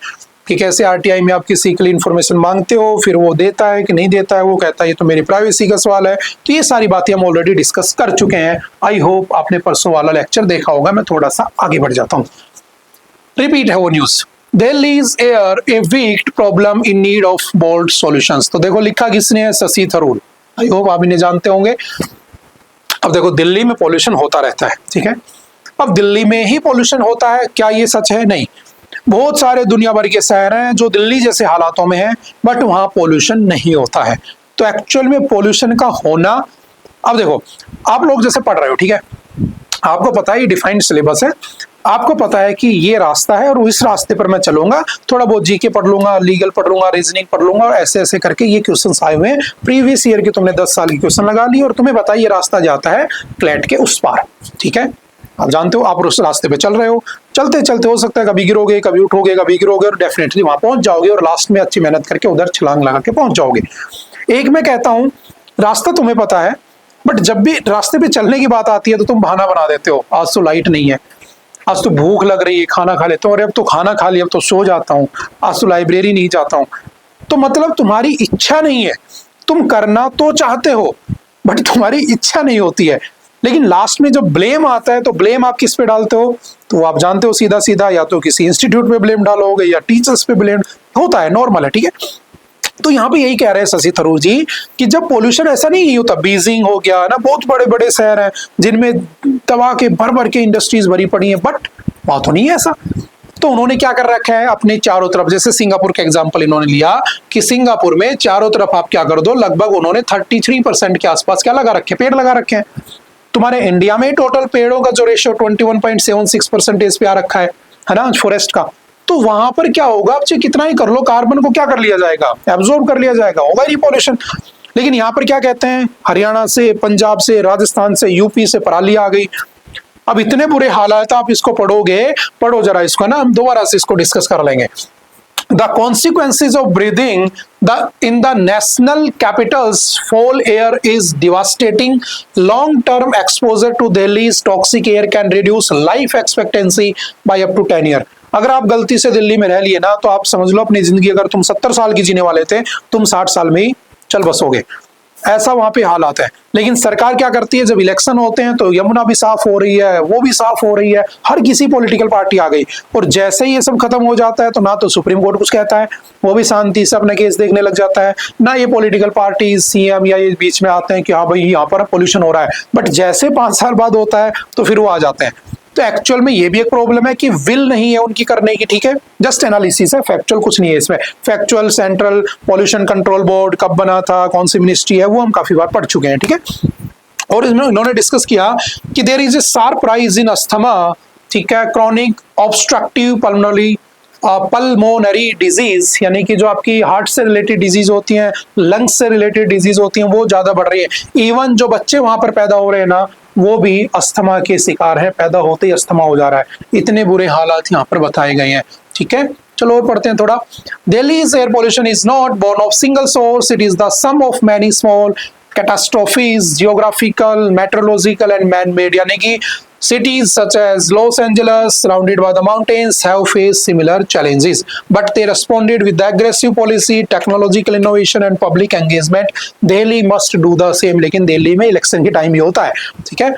कि कैसे आरटीआई में आप किसी के लिए इन्फॉर्मेशन मांगते हो, फिर वो देता है कि नहीं देता है, वो कहता है ये तो मेरी प्राइवेसी का सवाल है। तो ये सारी बातें हम ऑलरेडी डिस्कस कर चुके हैं। आई होप आपने परसों वाला लेक्चर देखा होगा। मैं थोड़ा सा आगे बढ़ जाता हूँ, रिपीट है वो news. Delhi's air a week problem in need of bold solutions. तो देखो लिखा किसने है, शशि थरूर। आई होप आप इन्हें जानते होंगे। अब देखो दिल्ली में पॉल्यूशन होता रहता है, ठीक है। अब दिल्ली में ही पॉल्यूशन होता है, क्या ये सच है? नहीं, बहुत सारे दुनिया भर के शहर हैं जो दिल्ली जैसे हालातों में हैं, बट वहां पॉल्यूशन नहीं होता है। तो एक्चुअल में पॉल्यूशन का होना, अब देखो आप लोग जैसे पढ़ रहे हो, ठीक है, आपको पता है ये डिफाइंड सिलेबस है, आपको पता है कि ये रास्ता है और इस रास्ते पर मैं चलूंगा, थोड़ा बहुत जीके पढ़ लूंगा, लीगल पढ़ लूंगा, रीजनिंग पढ़ लूंगा, और ऐसे ऐसे करके ये क्वेश्चंस आए हुए हैं प्रीवियस ईयर के, तुमने 10 साल की क्वेश्चन लगा ली और तुम्हें पता है ये रास्ता जाता है क्लैट के उस पार। ठीक है, आप जानते हो, आप उस रास्ते पे चल रहे हो, चलते चलते हो सकता है कभी गिरोगे, कभी उठोगे, कभी गिरोगे, और डेफिनेटली वहां पहुंच जाओगे और लास्ट में अच्छी मेहनत करके उधर छलांग लगा के पहुंच जाओगे। एक मैं कहता हूं, रास्ता तुम्हें पता है, बट जब भी रास्ते पे चलने की बात आती है तो तुम बहाना बना देते हो, आज तो लाइट नहीं है, आज तो भूख लग रही है, खाना खा लेता हूँ, अरे अब तो खाना खा लिया, अब तो सो जाता हूँ, आज तो लाइब्रेरी नहीं जाता हूँ। तो मतलब तुम्हारी इच्छा नहीं है, तुम करना तो चाहते हो बट तुम्हारी इच्छा नहीं होती है। लेकिन लास्ट में जब ब्लेम आता है तो ब्लेम आप किस पे डालते हो? तो आप जानते हो सीधा सीधा, या तो किसी इंस्टीट्यूट पे ब्लेम डालोगे या टीचर्स पे ब्लेम, होता है, नॉर्मल है। ठीक है, तो यहाँ पे यही कह रहे हैं शशि थरूर जी कि जब पोल्यूशन ऐसा नहीं होता, बीजिंग हो गया ना, बहुत बड़े बड़े शहर हैं जिनमें दवा के भर भर के इंडस्ट्रीज भरी पड़ी हैं, बट वहां तो नहीं है ऐसा। तो उन्होंने क्या कर रखा है, अपने चारों तरफ, जैसे सिंगापुर का एग्जांपल इन्होंने लिया कि सिंगापुर में चारों तरफ आप क्या कर दो, लगभग उन्होंने 33% के आसपास क्या लगा रखे, पेड़ लगा रखे हैं। तुम्हारे इंडिया में टोटल पेड़ों का जो रेशियो 21.76% पे आ रखा है ना, फॉरेस्ट का। तो वहां पर क्या होगा, आप चाहे कितना ही कर लो, कार्बन को क्या कर लिया जाएगा, एब्जॉर्ब कर लिया जाएगा, होगा ही पॉल्यूशन। लेकिन यहाँ पर क्या कहते हैं, हरियाणा से, पंजाब से, राजस्थान से, यूपी से पराली आ गई। अब इतने बुरे हालात, आप इसको पढ़ोगे, पढ़ो जरा इसको ना, हम दोबारा से इसको डिस्कस कर लेंगे। The consequences of breathing in the national capital's foul air is devastating. Long-term exposure to Delhi's toxic air can reduce life expectancy by up to 10 years. अगर आप गलती से दिल्ली में रह लिए ना, तो आप समझ लो अपनी जिंदगी, अगर तुम 70 साल की जीने वाले थे, तुम 60 साल में ही चल बसोगे, ऐसा वहां पे हालात है। लेकिन सरकार क्या करती है, जब इलेक्शन होते हैं तो यमुना भी साफ हो रही है, वो भी साफ हो रही है, हर किसी पॉलिटिकल पार्टी आ गई, और जैसे ही ये सब खत्म हो जाता है तो ना तो सुप्रीम कोर्ट कुछ कहता है, वो भी शांति से अपना केस देखने लग जाता है, ना ये पॉलिटिकल पार्टी सीएम या ये बीच में आते हैं कि हाँ भाई यहाँ पर पोल्यूशन हो रहा है। बट जैसे 5 साल बाद होता है तो फिर वो आ जाते हैं। तो एक्चुअल में ये भी एक प्रॉब्लम है कि विल नहीं है उनकी करने की। ठीक है, जस्ट एनालिसिस है, फैक्चुअल कुछ नहीं है इसमें। Factual central pollution control board कब बना था, कौन सी मिनिस्ट्री है, वो हम काफी बार पढ़ चुके हैं। ठीक है, और इसमें इन्होंने डिस्कस किया कि there is a sharp rise in asthma, ठीक है, क्रॉनिक ऑब्स्ट्रक्टिव पल्मोनरी डिजीज, यानी कि जो आपकी हार्ट से रिलेटेड डिजीज होती हैं, लंग्स से रिलेटेड डिजीज होती हैं, वो ज्यादा बढ़ रही है। इवन जो बच्चे वहां पर पैदा हो रहे हैं ना, वो भी अस्थमा के शिकार है, पैदा होते ही अस्थमा हो जा रहा है। इतने बुरे हालात यहाँ पर बताए गए हैं। ठीक है, चलो और पढ़ते हैं थोड़ा। Delhi's air pollution is not born of single source, it is the sum of many small catastrophes, geographical, meteorological and man-made, यानी कि cities such as Los Angeles, surrounded by the mountains, have faced similar challenges, but they responded with the aggressive policy, technological innovation and public engagement. Delhi must do the same. लेकिन दिल्ली में election के time ही होता है। ठीक है,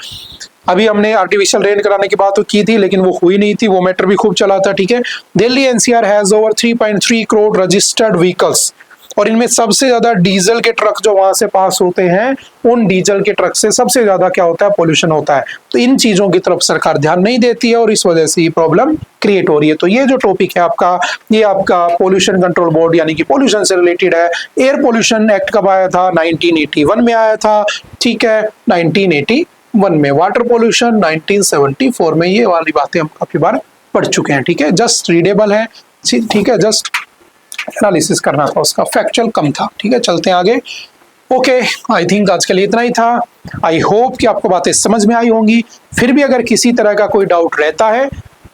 अभी हमने artificial rain कराने की बात तो की थी, लेकिन वो हुई नहीं थी, वो मैटर भी खूब चला था। ठीक है, Delhi NCR has over 3.3 crore registered vehicles और इनमें सबसे ज्यादा डीजल के ट्रक जो वहां से पास होते हैं, उन डीजल के ट्रक से सबसे ज्यादा क्या होता है, पोल्यूशन होता है। तो इन चीजों की तरफ सरकार ध्यान नहीं देती है और इस वजह से ये प्रॉब्लम क्रिएट हो रही है। तो ये जो टॉपिक है आपका, ये आपका पोल्यूशन कंट्रोल बोर्ड यानी कि पोल्यूशन से रिलेटेड है। एयर पोल्यूशन एक्ट कब आया था? 1981 में आया था, ठीक है, 1981 में। वाटर पोल्यूशन 1974 में। ये वाली बातें हम काफी बार पढ़ चुके हैं, ठीक है, जस्ट रीडेबल है, ठीक है, जस्ट एनालिसिस करना था, उसका फैक्चुअल कम था, ठीक है। चलते हैं आगे। ओके, आई थिंक आज के लिए इतना ही था। आई होप कि आपको बातें समझ में आई होंगी। फिर भी अगर किसी तरह का कोई डाउट रहता है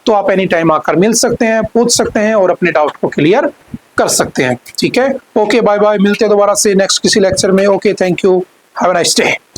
तो आप एनी टाइम आकर मिल सकते हैं, पूछ सकते हैं और अपने डाउट को क्लियर कर सकते हैं, ठीक है। ओके, बाय बाय, मिलते हैं दोबारा से नेक्स्ट किसी लेक्चर में। Okay, thank you, have a nice day.